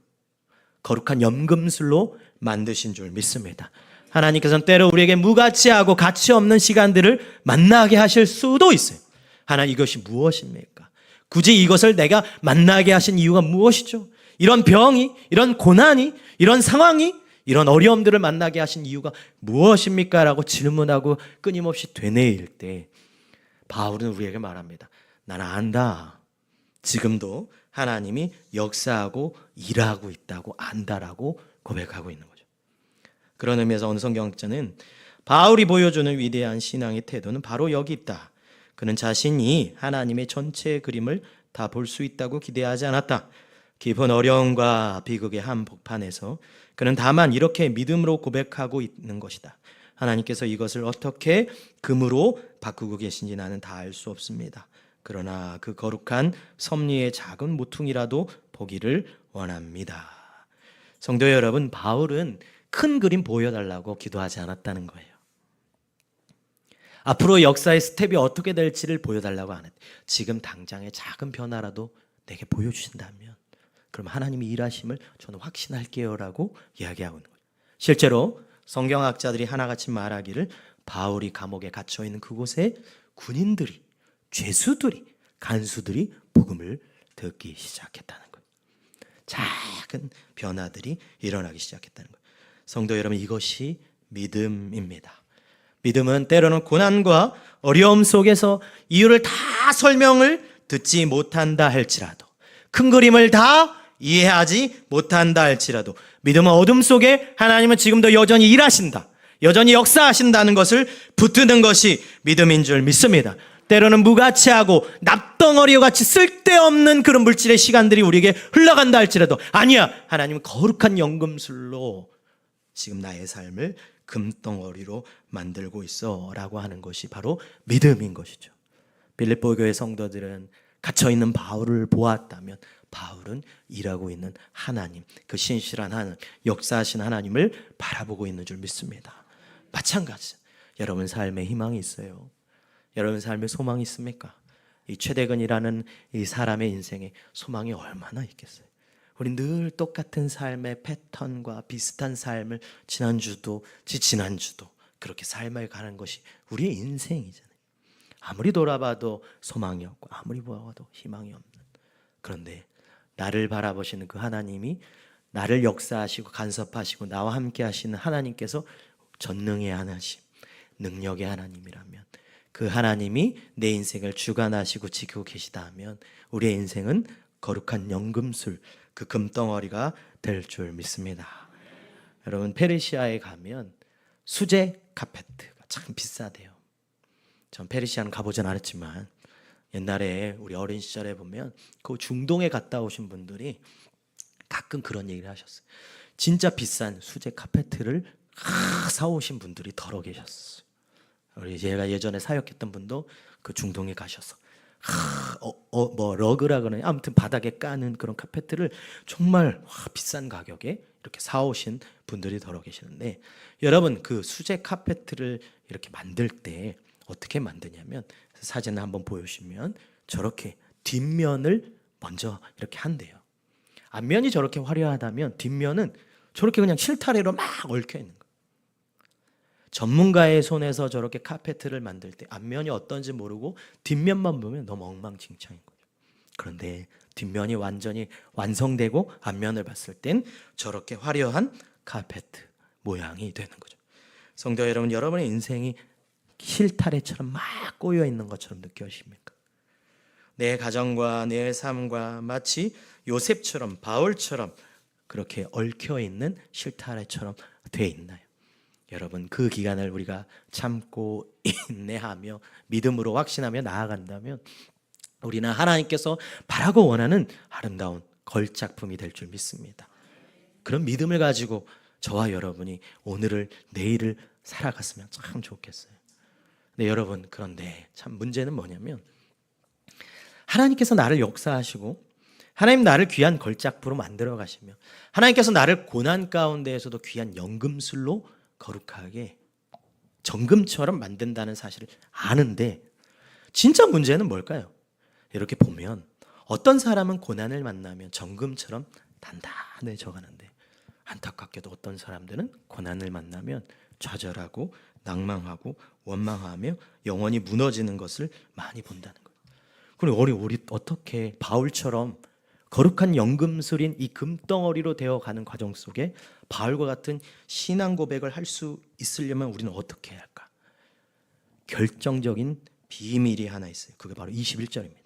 거룩한 염금술로 만드신 줄 믿습니다. 하나님께서는 때로 우리에게 무가치하고 가치 없는 시간들을 만나게 하실 수도 있어요. 하나님, 이것이 무엇입니까? 굳이 이것을 내가 만나게 하신 이유가 무엇이죠? 이런 병이, 이런 고난이, 이런 상황이, 이런 어려움들을 만나게 하신 이유가 무엇입니까? 라고 질문하고 끊임없이 되뇌일 때 바울은 우리에게 말합니다. 나는 안다. 지금도 하나님이 역사하고 일하고 있다고 안다라고 고백하고 있는 거죠. 그런 의미에서 어느 성경학자는 바울이 보여주는 위대한 신앙의 태도는 바로 여기 있다. 그는 자신이 하나님의 전체 그림을 다 볼 수 있다고 기대하지 않았다. 깊은 어려움과 비극의 한복판에서 그는 다만 이렇게 믿음으로 고백하고 있는 것이다. 하나님께서 이것을 어떻게 금으로 바꾸고 계신지 나는 다 알 수 없습니다. 그러나 그 거룩한 섭리의 작은 모퉁이라도 보기를 원합니다. 성도 여러분, 바울은 큰 그림 보여달라고 기도하지 않았다는 거예요. 앞으로 역사의 스텝이 어떻게 될지를 보여달라고 안 했대요. 지금 당장의 작은 변화라도 내게 보여주신다면 그럼 하나님이 일하심을 저는 확신할게요 라고 이야기하고 있는 거예요. 실제로 성경학자들이 하나같이 말하기를 바울이 감옥에 갇혀있는 그곳에 군인들이, 죄수들이, 간수들이 복음을 듣기 시작했다는 거예요. 작은 변화들이 일어나기 시작했다는 거예요. 성도 여러분, 이것이 믿음입니다. 믿음은 때로는 고난과 어려움 속에서 이유를 다 설명을 듣지 못한다 할지라도, 큰 그림을 다 이해하지 못한다 할지라도 믿음은 어둠 속에 하나님은 지금도 여전히 일하신다, 여전히 역사하신다는 것을 붙드는 것이 믿음인 줄 믿습니다. 때로는 무가치하고 납덩어리와 같이 쓸데없는 그런 물질의 시간들이 우리에게 흘러간다 할지라도 아니야, 하나님은 거룩한 연금술로 지금 나의 삶을 금덩어리로 만들고 있어 라고 하는 것이 바로 믿음인 것이죠. 빌립보 교회 성도들은 갇혀있는 바울을 보았다면 바울은 일하고 있는 하나님, 그 신실한 하나님, 역사하신 하나님을 바라보고 있는 줄 믿습니다. 마찬가지, 여러분 삶에 희망이 있어요. 여러분 삶에 소망이 있습니까? 이 최대근이라는 이 사람의 인생에 소망이 얼마나 있겠어요? 우리 늘 똑같은 삶의 패턴과 비슷한 삶을 지난주도 지지난주도 그렇게 삶을 가는 것이 우리의 인생이잖아요. 아무리 돌아봐도 소망이 없고 아무리 보아도 희망이 없는, 그런데 나를 바라보시는 그 하나님이, 나를 역사하시고 간섭하시고 나와 함께 하시는 하나님께서 전능의 하나님, 능력의 하나님이라면, 그 하나님이 내 인생을 주관하시고 지키고 계시다 하면 우리의 인생은 거룩한 연금술, 그 금덩어리가 될 줄 믿습니다. 여러분, 페르시아에 가면 수제 카페트가 참 비싸대요. 전 페르시아는 가보진 않았지만 옛날에 우리 어린 시절에 보면 그 중동에 갔다 오신 분들이 가끔 그런 얘기를 하셨어요. 진짜 비싼 수제 카페트를 사오신 분들이 더러 계셨어요. 우리 제가 예전에 사역했던 분도 그 중동에 가셔서 뭐 러그라 그러냐, 아무튼 바닥에 까는 그런 카페트를 정말 비싼 가격에 이렇게 사오신 분들이 더러 계시는데, 여러분 그 수제 카페트를 이렇게 만들 때 어떻게 만드냐면, 사진을 한번 보여주시면 저렇게 뒷면을 먼저 이렇게 한대요. 앞면이 저렇게 화려하다면 뒷면은 저렇게 그냥 실타래로 막 얽혀 있는 거예요. 전문가의 손에서 저렇게 카페트를 만들 때 앞면이 어떤지 모르고 뒷면만 보면 너무 엉망진창인 거죠. 그런데 뒷면이 완전히 완성되고 앞면을 봤을 땐 저렇게 화려한 카페트 모양이 되는 거죠. 성도 여러분, 여러분의 인생이 실타래처럼 막 꼬여 있는 것처럼 느껴지십니까? 내 가정과 내 삶과 마치 요셉처럼, 바울처럼 그렇게 얽혀 있는 실타래처럼 돼 있나요? 여러분, 그 기간을 우리가 참고 인내하며 믿음으로 확신하며 나아간다면 우리는 하나님께서 바라고 원하는 아름다운 걸작품이 될 줄 믿습니다. 그런 믿음을 가지고 저와 여러분이 오늘을, 내일을 살아갔으면 참 좋겠어요. 네, 여러분, 그런데 참 문제는 뭐냐면, 하나님께서 나를 역사하시고 하나님 나를 귀한 걸작품으로 만들어 가시며 하나님께서 나를 고난 가운데에서도 귀한 연금술로 거룩하게 정금처럼 만든다는 사실을 아는데, 진짜 문제는 뭘까요? 이렇게 보면 어떤 사람은 고난을 만나면 정금처럼 단단해져 가는데, 안타깝게도 어떤 사람들은 고난을 만나면 좌절하고 낭망하고 원망하며 영원히 무너지는 것을 많이 본다는 거예요. 그럼 우리 어떻게 바울처럼 거룩한 연금술인 이 금덩어리로 되어가는 과정 속에 바울과 같은 신앙 고백을 할 수 있으려면 우리는 어떻게 해야 할까? 결정적인 비밀이 하나 있어요. 그게 바로 21절입니다.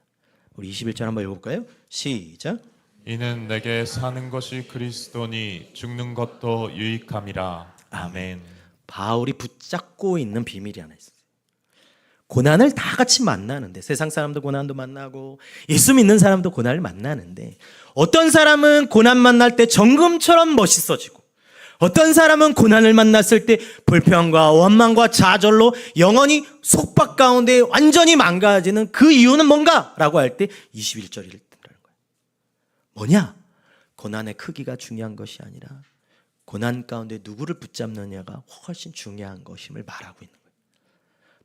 우리 21절 한번 읽어볼까요? 시작. 이는 내게 사는 것이 그리스도니 죽는 것도 유익함이라. 아멘. 바울이 붙잡고 있는 비밀이 하나 있어요. 고난을 다 같이 만나는데, 세상 사람도 고난도 만나고 예수 믿는 사람도 고난을 만나는데, 어떤 사람은 고난 만날 때 정금처럼 멋있어지고 어떤 사람은 고난을 만났을 때 불평과 원망과 좌절로 영원히 속박 가운데 완전히 망가지는 그 이유는 뭔가? 라고 할 때 21절이 있다는 거예요. 뭐냐? 고난의 크기가 중요한 것이 아니라 고난 가운데 누구를 붙잡느냐가 훨씬 중요한 것임을 말하고 있는 거예요.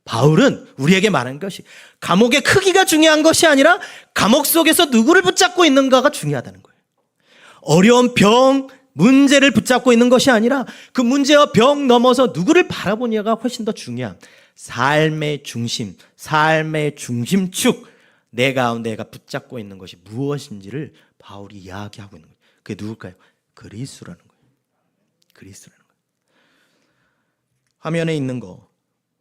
바울은 우리에게 말한 것이 감옥의 크기가 중요한 것이 아니라 감옥 속에서 누구를 붙잡고 있는가가 중요하다는 거예요. 어려운 병, 문제를 붙잡고 있는 것이 아니라 그 문제와 병 넘어서 누구를 바라보냐가 훨씬 더 중요한 삶의 중심, 삶의 중심축, 내 가운데 내가 붙잡고 있는 것이 무엇인지를 바울이 이야기하고 있는 거예요. 그게 누굴까요? 그리스도라는 거예요. 그리스도라는 거예요. 화면에 있는 거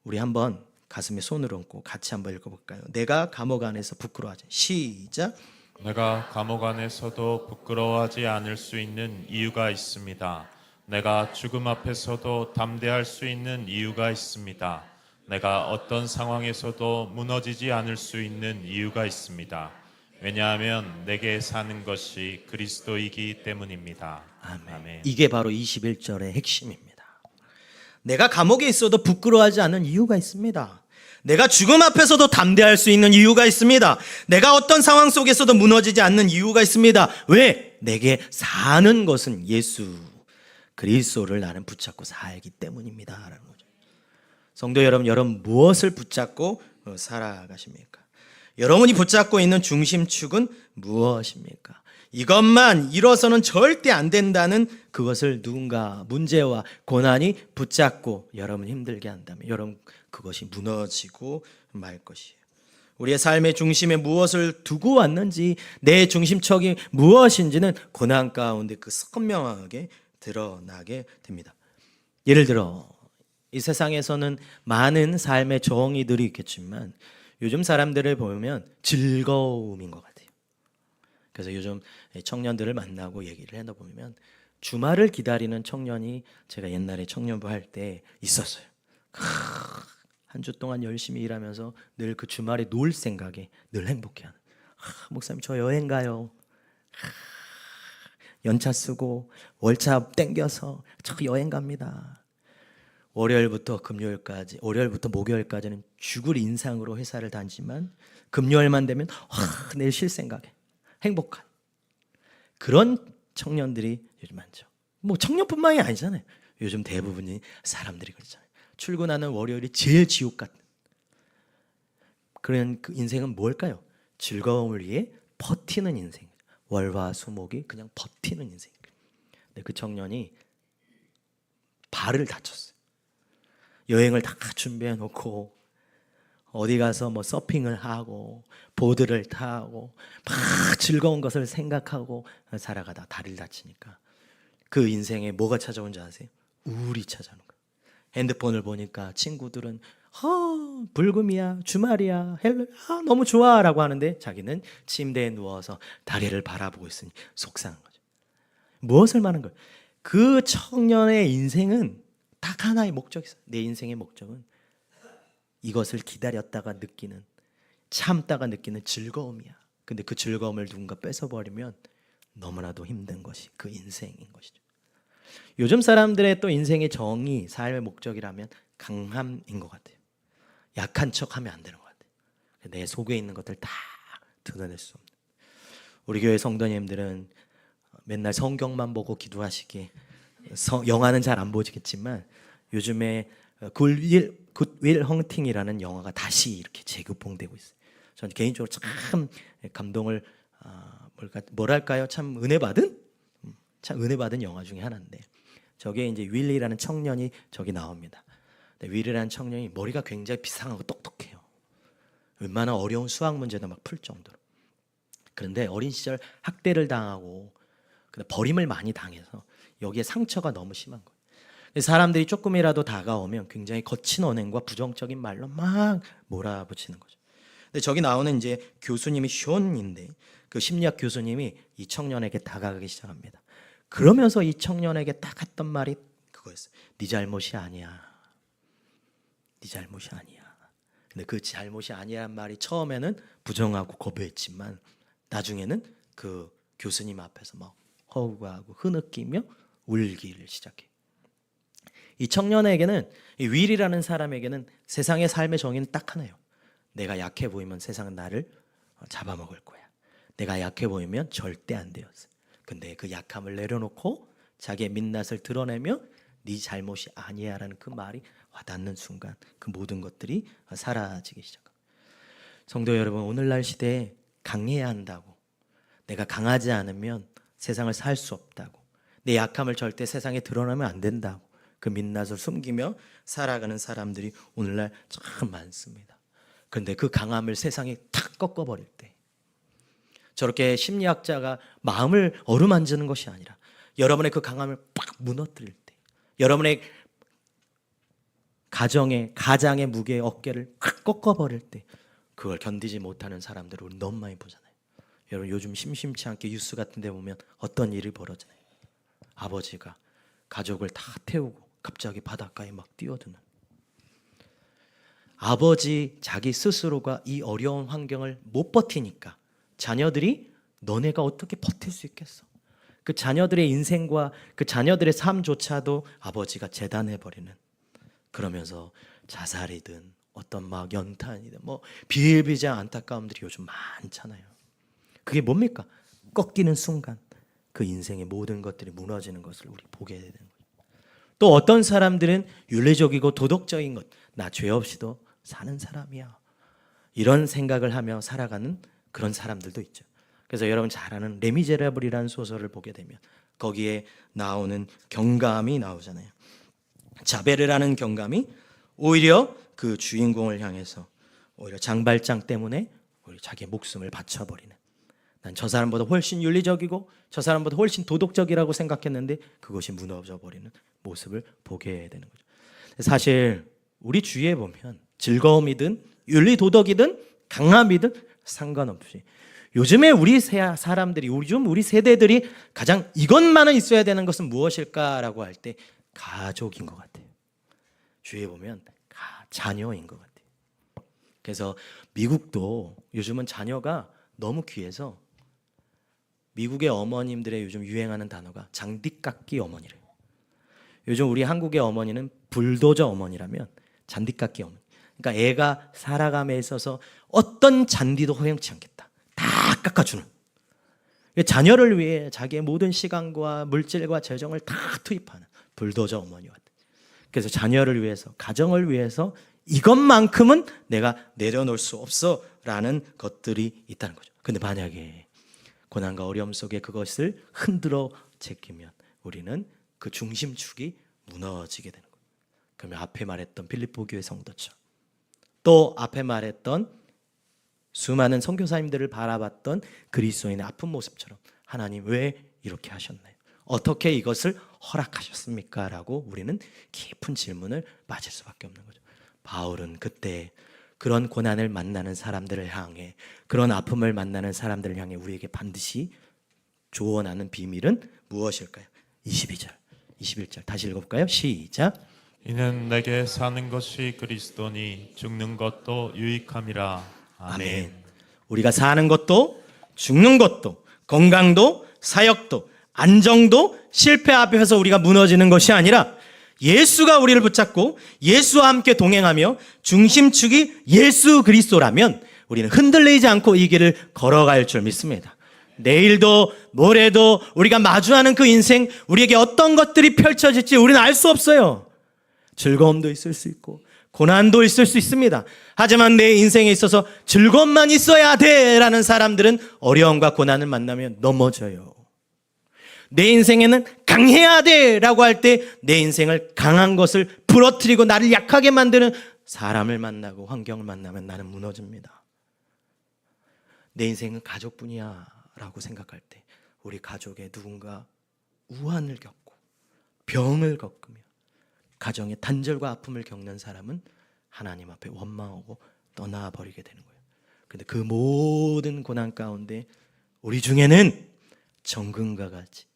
우리 한번 가슴에 손을 얹고 같이 한번 읽어볼까요? 내가 감옥 안에서 부끄러워하지. 시작. 내가 감옥 안에서도 부끄러워하지 않을 수 있는 이유가 있습니다. 내가 죽음 앞에서도 담대할 수 있는 이유가 있습니다. 내가 어떤 상황에서도 무너지지 않을 수 있는 이유가 있습니다. 왜냐하면 내게 사는 것이 그리스도이기 때문입니다. 아멘. 이게 바로 21절의 핵심입니다. 내가 감옥에 있어도 부끄러워하지 않는 이유가 있습니다. 내가 죽음 앞에서도 담대할 수 있는 이유가 있습니다. 내가 어떤 상황 속에서도 무너지지 않는 이유가 있습니다. 왜? 내게 사는 것은 예수 그리스도를 나는 붙잡고 살기 때문입니다. 라는 거죠. 성도 여러분, 여러분 무엇을 붙잡고 살아가십니까? 여러분이 붙잡고 있는 중심축은 무엇입니까? 이것만 이뤄서는 절대 안 된다는 그것을 누군가 문제와 고난이 붙잡고 여러분 힘들게 한다면 여러분 그것이 무너지고 말 것이에요. 우리의 삶의 중심에 무엇을 두고 왔는지, 내 중심축이 무엇인지는 고난 가운데 그 선명하게 드러나게 됩니다. 예를 들어 이 세상에서는 많은 삶의 정의들이 있겠지만 요즘 사람들을 보면 즐거움인 것 같아요. 그래서 요즘 청년들을 만나고 얘기를 해보면 주말을 기다리는 청년이 제가 옛날에 청년부 할 때 있었어요. 한 주 동안 열심히 일하면서 늘 그 주말에 놀 생각에 늘 행복해하는. 목사님 저 여행 가요. 연차 쓰고 월차 땡겨서 저 여행 갑니다. 월요일부터 금요일까지, 월요일부터 목요일까지는 죽을 인상으로 회사를 다니지만 금요일만 되면 내일 쉴 생각에 행복한 그런 청년들이 요즘 많죠. 뭐 청년뿐만이 아니잖아요. 요즘 대부분이 사람들이 그렇잖아요. 출근하는 월요일이 제일 지옥 같은 그런 그 인생은 뭘까요? 즐거움을 위해 버티는 인생. 월화수목이 그냥 버티는 인생. 근데 그 청년이 발을 다쳤어요. 여행을 다 준비해 놓고 어디 가서 뭐 서핑을 하고 보드를 타고 막 즐거운 것을 생각하고 살아가다 다리를 다치니까 그 인생에 뭐가 찾아온지 아세요? 우울이 찾아오는 거예요. 핸드폰을 보니까 친구들은 불금이야, 주말이야, 너무 좋아라고 하는데 자기는 침대에 누워서 다리를 바라보고 있으니 속상한 거죠. 무엇을 말하는 거예요? 그 청년의 인생은 딱 하나의 목적이 있어요. 내 인생의 목적은 이것을 기다렸다가 느끼는, 참다가 느끼는 즐거움이야. 근데 그 즐거움을 누군가 뺏어버리면 너무나도 힘든 것이 그 인생인 것이죠. 요즘 사람들의 또 인생의 정의, 삶의 목적이라면 강함인 것 같아요. 약한 척하면 안 되는 것 같아요. 내 속에 있는 것들 다 드러낼 수 없는. 우리 교회 성도님들은 맨날 성경만 보고 기도하시기에 영화는 잘 안 보시겠지만 요즘에 굿윌 헌팅이라는 영화가 다시 이렇게 재급봉되고 있어요. 저는 개인적으로 참 감동을 뭐랄까요? 참 은혜 받은 영화 중에 하나인데 저게 이제 윌리라는 청년이 저기 나옵니다. 근데 윌리라는 청년이 머리가 굉장히 비상하고 똑똑해요. 웬만한 어려운 수학 문제도 막 풀 정도로. 그런데 어린 시절 학대를 당하고 버림을 많이 당해서 여기에 상처가 너무 심한 거예요. 사람들이 조금이라도 다가오면 굉장히 거친 언행과 부정적인 말로 막 몰아붙이는 거죠. 근데 저기 나오는 이제 교수님이 숀인데 그 심리학 교수님이 이 청년에게 다가가기 시작합니다. 그러면서 이 청년에게 딱 했던 말이 그거였어요. 네 잘못이 아니야. 네 잘못이 아니야. 근데 그 잘못이 아니란 말이 처음에는 부정하고 거부했지만 나중에는 그 교수님 앞에서 막 허우하고 흐느끼며 울기를 시작해. 이 청년에게는 이 윌이라는 사람에게는 세상의 삶의 정의는 딱 하나예요. 내가 약해 보이면 세상은 나를 잡아먹을 거야. 내가 약해 보이면 절대 안 되었어. 근데 그 약함을 내려놓고 자기의 민낯을 드러내며 네 잘못이 아니야라는 그 말이 와닿는 순간 그 모든 것들이 사라지기 시작합니다. 성도 여러분, 오늘날 시대에 강해야 한다고, 내가 강하지 않으면 세상을 살 수 없다고, 내 약함을 절대 세상에 드러내면 안 된다고 그 민낯을 숨기며 살아가는 사람들이 오늘날 참 많습니다. 그런데 그 강함을 세상에 탁 꺾어버릴 때 저렇게 심리학자가 마음을 어루만지는 것이 아니라 여러분의 그 강함을 팍 무너뜨릴 때, 여러분의 가장의 무게의 어깨를 팍 꺾어버릴 때 그걸 견디지 못하는 사람들을 우리 너무 많이 보잖아요. 여러분 요즘 심심치 않게 뉴스 같은 데 보면 어떤 일이 벌어지나요? 아버지가 가족을 다 태우고 갑자기 바닷가에 막 뛰어드는, 아버지 자기 스스로가 이 어려운 환경을 못 버티니까 자녀들이 너네가 어떻게 버틸 수 있겠어? 그 자녀들의 인생과 그 자녀들의 삶조차도 아버지가 재단해버리는, 그러면서 자살이든 어떤 막 연탄이든 뭐 비일비재한 안타까움들이 요즘 많잖아요. 그게 뭡니까? 꺾이는 순간 그 인생의 모든 것들이 무너지는 것을 우리 보게 되는 거죠. 또 어떤 사람들은 윤리적이고 도덕적인 것, 나 죄 없이도 사는 사람이야, 이런 생각을 하며 살아가는 그런 사람들도 있죠. 그래서 여러분 잘 아는 레미제라블이라는 소설을 보게 되면 거기에 나오는 경감이 나오잖아요. 자베르라는 경감이 오히려 그 주인공을 향해서 오히려 장발장 때문에 오히려 자기의 목숨을 바쳐버리는, 난 저 사람보다 훨씬 윤리적이고 저 사람보다 훨씬 도덕적이라고 생각했는데 그것이 무너져 버리는 모습을 보게 되는 거죠. 사실 우리 주위에 보면 즐거움이든 윤리 도덕이든 강함이든 상관없이 요즘에 우리 사람들이, 요즘 우리 세대들이 가장 이것만은 있어야 되는 것은 무엇일까라고 할 때 가족인 것 같아요. 주위에 보면 자녀인 것 같아요. 그래서 미국도 요즘은 자녀가 너무 귀해서 미국의 어머님들의 요즘 유행하는 단어가 장디깎기 어머니래요. 요즘 우리 한국의 어머니는 불도저 어머니라면 잔디깎기 어머니. 그러니까 애가 살아감에 있어서 어떤 잔디도 허용치 않겠다. 다 깎아주는. 자녀를 위해 자기의 모든 시간과 물질과 재정을 다 투입하는 불도저 어머니와 그래서 자녀를 위해서, 가정을 위해서 이것만큼은 내가 내려놓을 수 없어 라는 것들이 있다는 거죠. 근데 만약에 고난과 어려움 속에 그것을 흔들어 제끼면 우리는 그 중심축이 무너지게 되는 거예요. 그러면 앞에 말했던 빌립보 교회 성도처럼, 또 앞에 말했던 수많은 선교사님들을 바라봤던 그리스도인의 아픈 모습처럼 하나님 왜 이렇게 하셨나요? 어떻게 이것을 허락하셨습니까? 라고 우리는 깊은 질문을 맞을 수밖에 없는 거죠. 바울은 그때 그런 고난을 만나는 사람들을 향해, 그런 아픔을 만나는 사람들을 향해 우리에게 반드시 조언하는 비밀은 무엇일까요? 22절, 21절 다시 읽어볼까요? 시작. 이는 내게 사는 것이 그리스도니 죽는 것도 유익함이라. 아멘. 우리가 사는 것도 죽는 것도 건강도 사역도 안정도 실패 앞에서 우리가 무너지는 것이 아니라 예수가 우리를 붙잡고 예수와 함께 동행하며 중심축이 예수 그리스도라면 우리는 흔들리지 않고 이 길을 걸어갈 줄 믿습니다. 내일도 모레도 우리가 마주하는 그 인생, 우리에게 어떤 것들이 펼쳐질지 우리는 알 수 없어요. 즐거움도 있을 수 있고 고난도 있을 수 있습니다. 하지만 내 인생에 있어서 즐거움만 있어야 돼라는 사람들은 어려움과 고난을 만나면 넘어져요. 내 인생에는 강해야 돼라고 할 때 내 인생을 강한 것을 부러뜨리고 나를 약하게 만드는 사람을 만나고 환경을 만나면 나는 무너집니다. 내 인생은 가족뿐이야 라고 생각할 때 우리 가족에 누군가 우환을 겪고 병을 겪으며 가정의 단절과 아픔을 겪는 사람은 하나님 앞에 원망하고 떠나버리게 되는 거예요. 그런데 그 모든 고난 가운데 우리 중에는 정금과 같이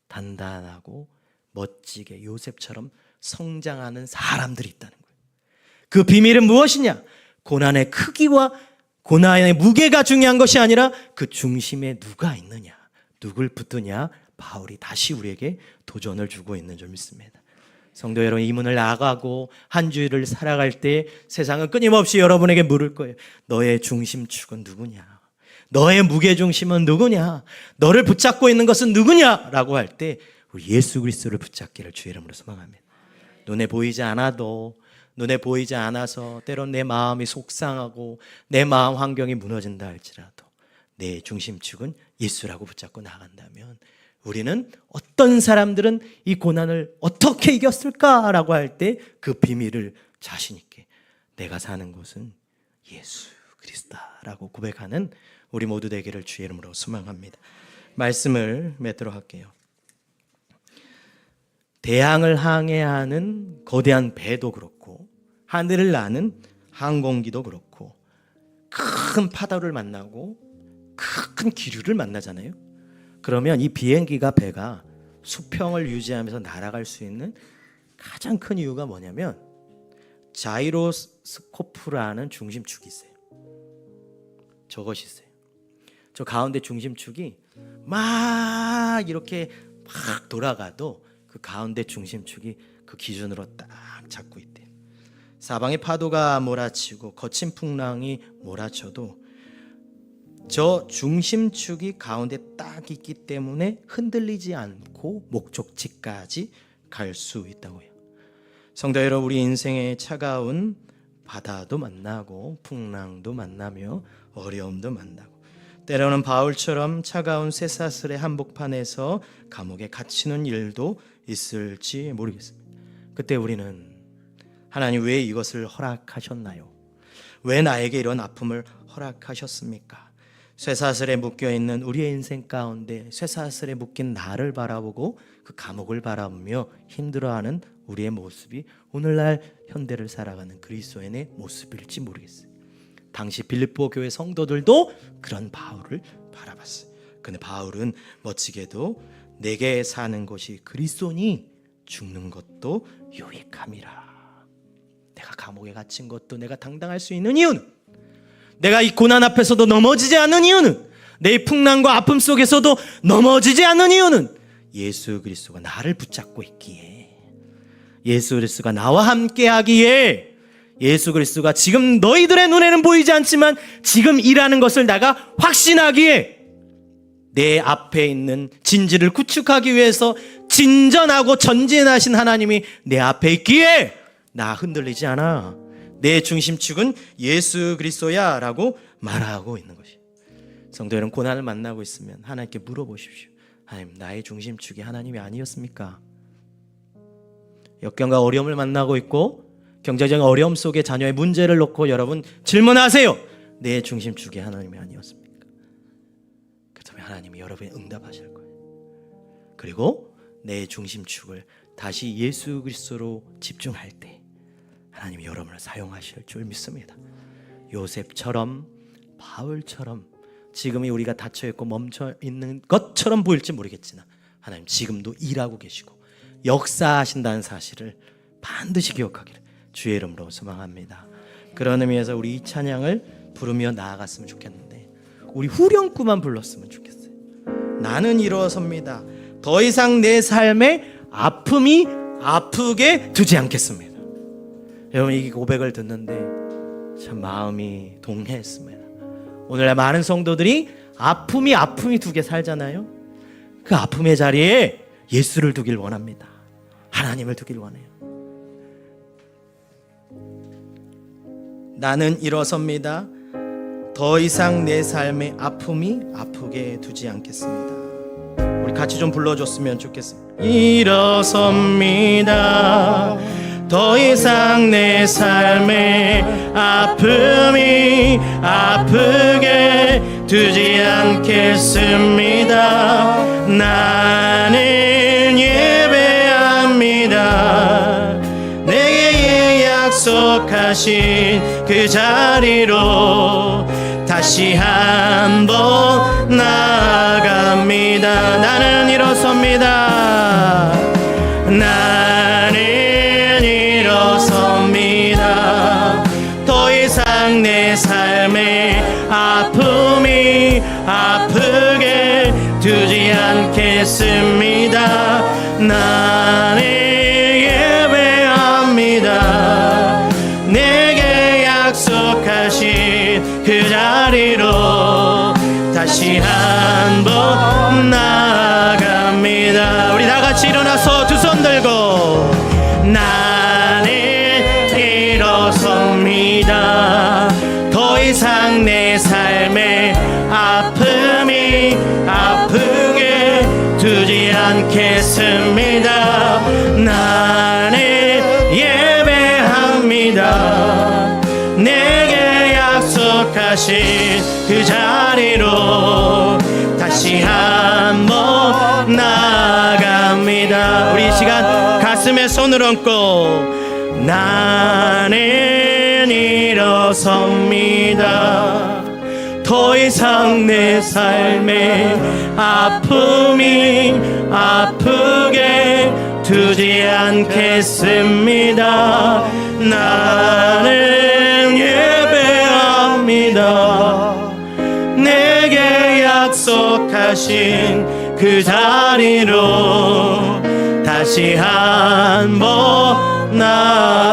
단단하고 멋지게 요셉처럼 성장하는 사람들이 있다는 거예요. 그 비밀은 무엇이냐? 고난의 크기와 고난의 무게가 중요한 것이 아니라 그 중심에 누가 있느냐, 누굴 붙드냐, 바울이 다시 우리에게 도전을 주고 있는 줄 믿습니다. 성도 여러분, 이 문을 나가고 한 주일을 살아갈 때 세상은 끊임없이 여러분에게 물을 거예요. 너의 중심축은 누구냐? 너의 무게중심은 누구냐? 너를 붙잡고 있는 것은 누구냐? 라고 할 때 우리 예수 그리스도를 붙잡기를 주의 이름으로 소망합니다. 눈에 보이지 않아도, 눈에 보이지 않아서 때론 내 마음이 속상하고 내 마음 환경이 무너진다 할지라도 내 중심축은 예수라고 붙잡고 나간다면 우리는 어떤 사람들은 이 고난을 어떻게 이겼을까라고 할 때 그 비밀을 자신 있게 내가 사는 곳은 예수 그리스도라고 고백하는 우리 모두 되기를 주의 이름으로 소망합니다. 말씀을 맺도록 할게요. 대양을 항해하는 거대한 배도 그렇고 하늘을 나는 항공기도 그렇고 큰 파도를 만나고 큰 기류를 만나잖아요. 그러면 이 비행기가 배가 수평을 유지하면서 날아갈 수 있는 가장 큰 이유가 뭐냐면 자이로스코프라는 중심축이 있어요. 저것이 있어요. 저 가운데 중심축이 막 이렇게 막 돌아가도 그 가운데 중심축이 그 기준으로 딱 잡고 있대요. 사방에 파도가 몰아치고 거친 풍랑이 몰아쳐도 저 중심축이 가운데 딱 있기 때문에 흔들리지 않고 목적지까지 갈 수 있다고 해요. 성도 여러분, 우리 인생의 차가운 바다도 만나고 풍랑도 만나며 어려움도 만나고 때로는 바울처럼 차가운 쇠사슬의 한복판에서 감옥에 갇히는 일도 있을지 모르겠습니다. 그때 우리는 하나님 왜 이것을 허락하셨나요? 왜 나에게 이런 아픔을 허락하셨습니까? 쇠사슬에 묶여있는 우리의 인생 가운데 쇠사슬에 묶인 나를 바라보고 그 감옥을 바라보며 힘들어하는 우리의 모습이 오늘날 현대를 살아가는 그리스도인의 모습일지 모르겠어요. 당시 빌립보 교회 성도들도 그런 바울을 바라봤어요. 근데 바울은 멋지게도 내게 사는 것이 그리스도니 죽는 것도 유익함이라. 내가 감옥에 갇힌 것도 내가 당당할 수 있는 이유는, 내가 이 고난 앞에서도 넘어지지 않는 이유는, 내 풍랑과 아픔 속에서도 넘어지지 않는 이유는 예수 그리스도가 나를 붙잡고 있기에, 예수 그리스도가 나와 함께 하기에, 예수 그리스도가 지금 너희들의 눈에는 보이지 않지만 지금 일하는 것을 내가 확신하기에 내 앞에 있는 진지를 구축하기 위해서 진전하고 전진하신 하나님이 내 앞에 있기에 나 흔들리지 않아. 내 중심축은 예수 그리스도야 라고 말하고 있는 것이. 성도 여러분, 고난을 만나고 있으면 하나님께 물어보십시오. 하나님, 나의 중심축이 하나님이 아니었습니까? 역경과 어려움을 만나고 있고 경제적인 어려움 속에 자녀의 문제를 놓고 여러분 질문하세요. 내 중심축이 하나님이 아니었습니까? 그렇다면 하나님이 여러분이 응답하실 거예요. 그리고 내 중심축을 다시 예수 그리스도로 집중할 때 하나님이 여러분을 사용하실 줄 믿습니다. 요셉처럼, 바울처럼 지금이 우리가 닫혀있고 멈춰있는 것처럼 보일지 모르겠지만 하나님 지금도 일하고 계시고 역사하신다는 사실을 반드시 기억하기를 주의 이름으로 소망합니다. 그런 의미에서 우리 이 찬양을 부르며 나아갔으면 좋겠는데 우리 후렴구만 불렀으면 좋겠어요. 나는 일어섭니다. 더 이상 내 삶에 아픔이 아프게 두지 않겠습니다. 여러분, 이 고백을 듣는데 참 마음이 동해했습니다. 오늘날 많은 성도들이 아픔이 두게 살잖아요. 그 아픔의 자리에 예수를 두길 원합니다. 하나님을 두길 원해요. 나는 일어섭니다. 더 이상 내 삶의 아픔이 아프게 두지 않겠습니다. 우리 같이 좀 불러줬으면 좋겠습니다. 일어섭니다. 더 이상 내 삶의 아픔이 아프게 두지 않겠습니다. 나는 예배합니다. 내게 약속하신 그 자리로 다시 한번 나아갑니다. 나는 일어섭니다. 나는 일어섭니다. 더 이상 내 삶의 아픔이 아프게 두지 않겠습니다. 나는 예배합니다. 내게 약속하신 그 자리로 다시 한번 나아갑니다. 우리 다 같이 일어나서 두 손 들고 나는 일어섭니다. 더 이상 내 삶의 아픔이 아프게 두지 않겠습니다. 나는 예배합니다. 내게 약속하신 그 자리로 다시 한번 나아갑니다. 우리 이 시간 가슴에 손을 얹고 나는 일어섭니다. 더 이상 내 삶의 아픔이 아프게 두지 않겠습니다. 나는 예배합니다. 내게 약속하신 그 자리로 다시 한번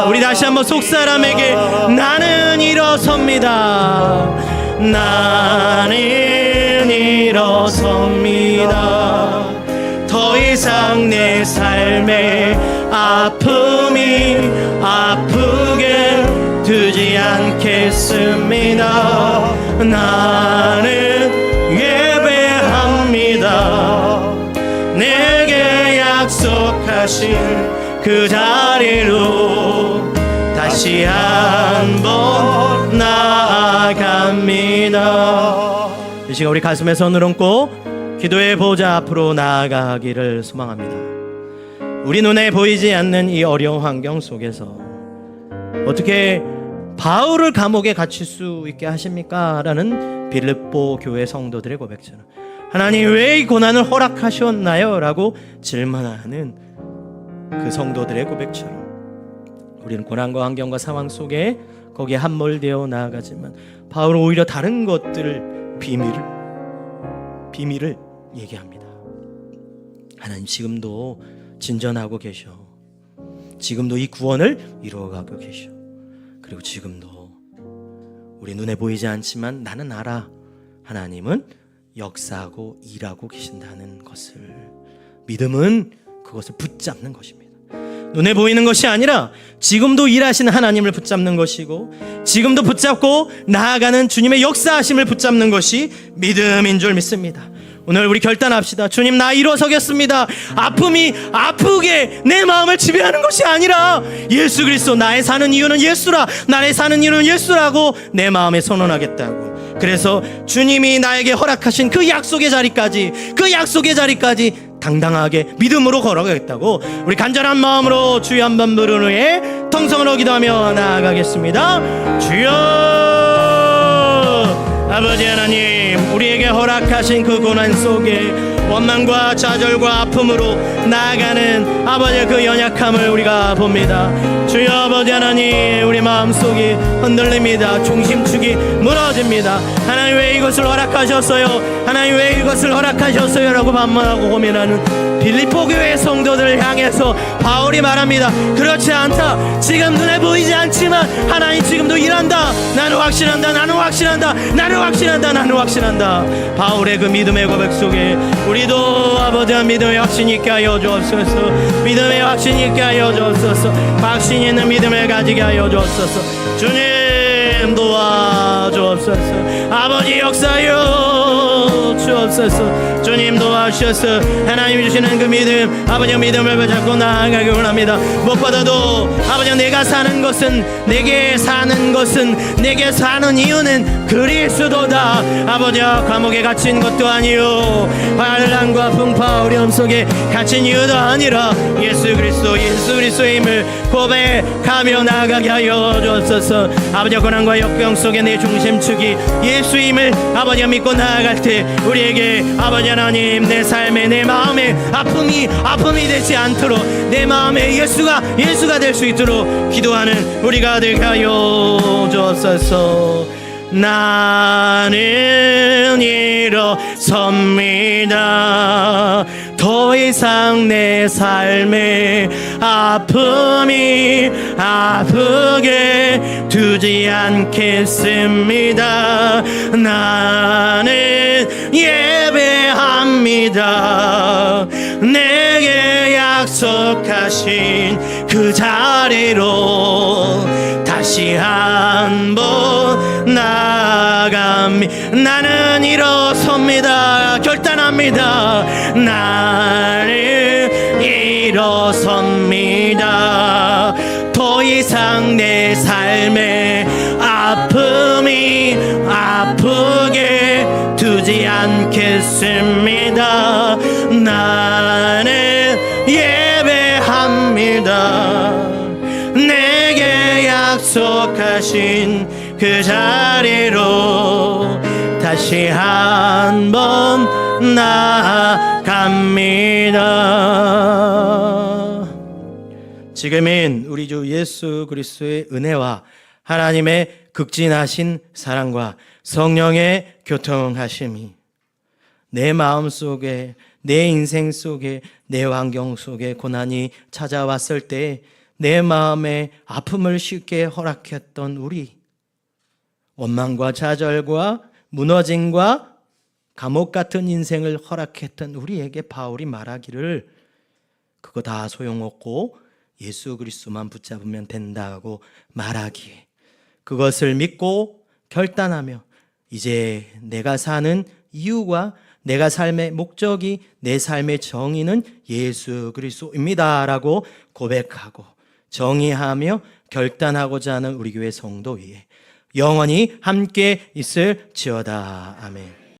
우리 다시 한번 속사람에게 나는 일어섭니다. 나는 일어섭니다. 더 이상 내 삶의 아픔이 아프게 두지 않겠습니다. 나는 예배합니다. 내게 약속하신 그 자리로 다시 한번 나아갑니다. 이 시간 우리 가슴에 손을 얹고 기도의 보좌 앞으로 나아가기를 소망합니다. 우리 눈에 보이지 않는 이 어려운 환경 속에서 어떻게 바울을 감옥에 갇힐 수 있게 하십니까? 라는 빌립보 교회 성도들의 고백처럼 하나님 왜 이 고난을 허락하셨나요? 라고 질문하는 그 성도들의 고백처럼 우리는 고난과 환경과 상황 속에 거기에 함몰되어 나아가지만 바울은 오히려 다른 것들을 비밀을 얘기합니다. 하나님 지금도 진전하고 계셔. 지금도 이 구원을 이루어가고 계셔. 그리고 지금도 우리 눈에 보이지 않지만 나는 알아. 하나님은 역사하고 일하고 계신다는 것을, 믿음은 그것을 붙잡는 것입니다. 눈에 보이는 것이 아니라 지금도 일하시는 하나님을 붙잡는 것이고, 지금도 붙잡고 나아가는 주님의 역사하심을 붙잡는 것이 믿음인 줄 믿습니다. 오늘 우리 결단합시다. 주님, 나 일어서겠습니다. 아픔이 아프게 내 마음을 지배하는 것이 아니라 예수 그리스도, 나의 사는 이유는 예수라, 나의 사는 이유는 예수라고 내 마음에 선언하겠다고. 그래서 주님이 나에게 허락하신 그 약속의 자리까지, 그 약속의 자리까지 당당하게 믿음으로 걸어가겠다고 우리 간절한 마음으로 주여 한번 부른 후에 통성으로 기도하며 나아가겠습니다. 주여, 아버지 하나님, 우리에게 허락하신 그 고난 속에 원망과 좌절과 아픔으로 나아가는 아버지의 그 연약함을 우리가 봅니다. 주여 아버지 하나님, 우리 마음속이 흔들립니다. 중심축이 무너집니다. 하나님, 왜 이것을 허락하셨어요? 하나님, 왜 이것을 허락하셨어요? 라고 반문하고 고민하는 빌립보 교회 성도들을 향해서 바울이 말합니다. 그렇지 않다. 지금 눈에 보이지 않지만 하나님 지금도 일한다. 나는 확신한다. 나는 확신한다. 나는 확신한다. 나는 확신한다. 바울의 그 믿음의 고백 속에 우리도 아버지와 믿음의 확신이 있게 하여 주옵소서. 믿음의 확신이 있게 하여 주옵소서. 확신 있는 믿음을 가지게 하여 주옵소서. 주님 도와주옵소서. 아버지 역사여 주옵소서. 주님 도와주셔서 하나님이 주시는 그 믿음, 아버지 믿음을 붙잡고 나아가기 원합니다. 무엇보다도 아버지, 내가 사는 것은, 내게 사는 것은, 내게 사는 이유는 그리스도다. 아버지, 감옥에 갇힌 것도 아니요, 환난과 풍파 어려움 속에 갇힌 이유도 아니라 예수 그리스도의 힘을 고백하며 나아가게 하여 주옵소서. 아버지, 고난과 역경 속에 내 중심축이 예수의 힘을 아버지가 믿고 나아갈 때 우리에게 아버지 하나님, 내 삶에, 내 마음에 아픔이 되지 않도록, 내 마음에 예수가 될 수 있도록 기도하는 우리가 되게 하여 주옵소서. 나는 일어섭니다. 더 이상 내 삶에 아픔이 아프게 두지 않겠습니다. 나는 예배합니다. 내게 약속하신 그 자리로 다시 한번 나아갑니다. 나는 일어섭니다. 결단합니다. 나는 일어섭니다. 더 이상 내 삶에 아픔이 아프게 두지 않겠습니다. 나는 예배합니다. 내게 약속하신 그 자리로 다시 한번 나아갑니다. 지금은 우리 주 예수 그리스도의 은혜와 하나님의 극진하신 사랑과 성령의 교통하심이 내 마음 속에, 내 인생 속에, 내 환경 속에 고난이 찾아왔을 때 내 마음에 아픔을 쉽게 허락했던 우리, 원망과 좌절과 무너짐과 감옥 같은 인생을 허락했던 우리에게 바울이 말하기를 그거 다 소용없고 예수 그리스도만 붙잡으면 된다고 말하기에 그것을 믿고 결단하며 이제 내가 사는 이유가, 내가 삶의 목적이, 내 삶의 정의는 예수 그리스도입니다 라고 고백하고 정의하며 결단하고자 하는 우리 교회 성도 위에 영원히 함께 있을지어다. 아멘.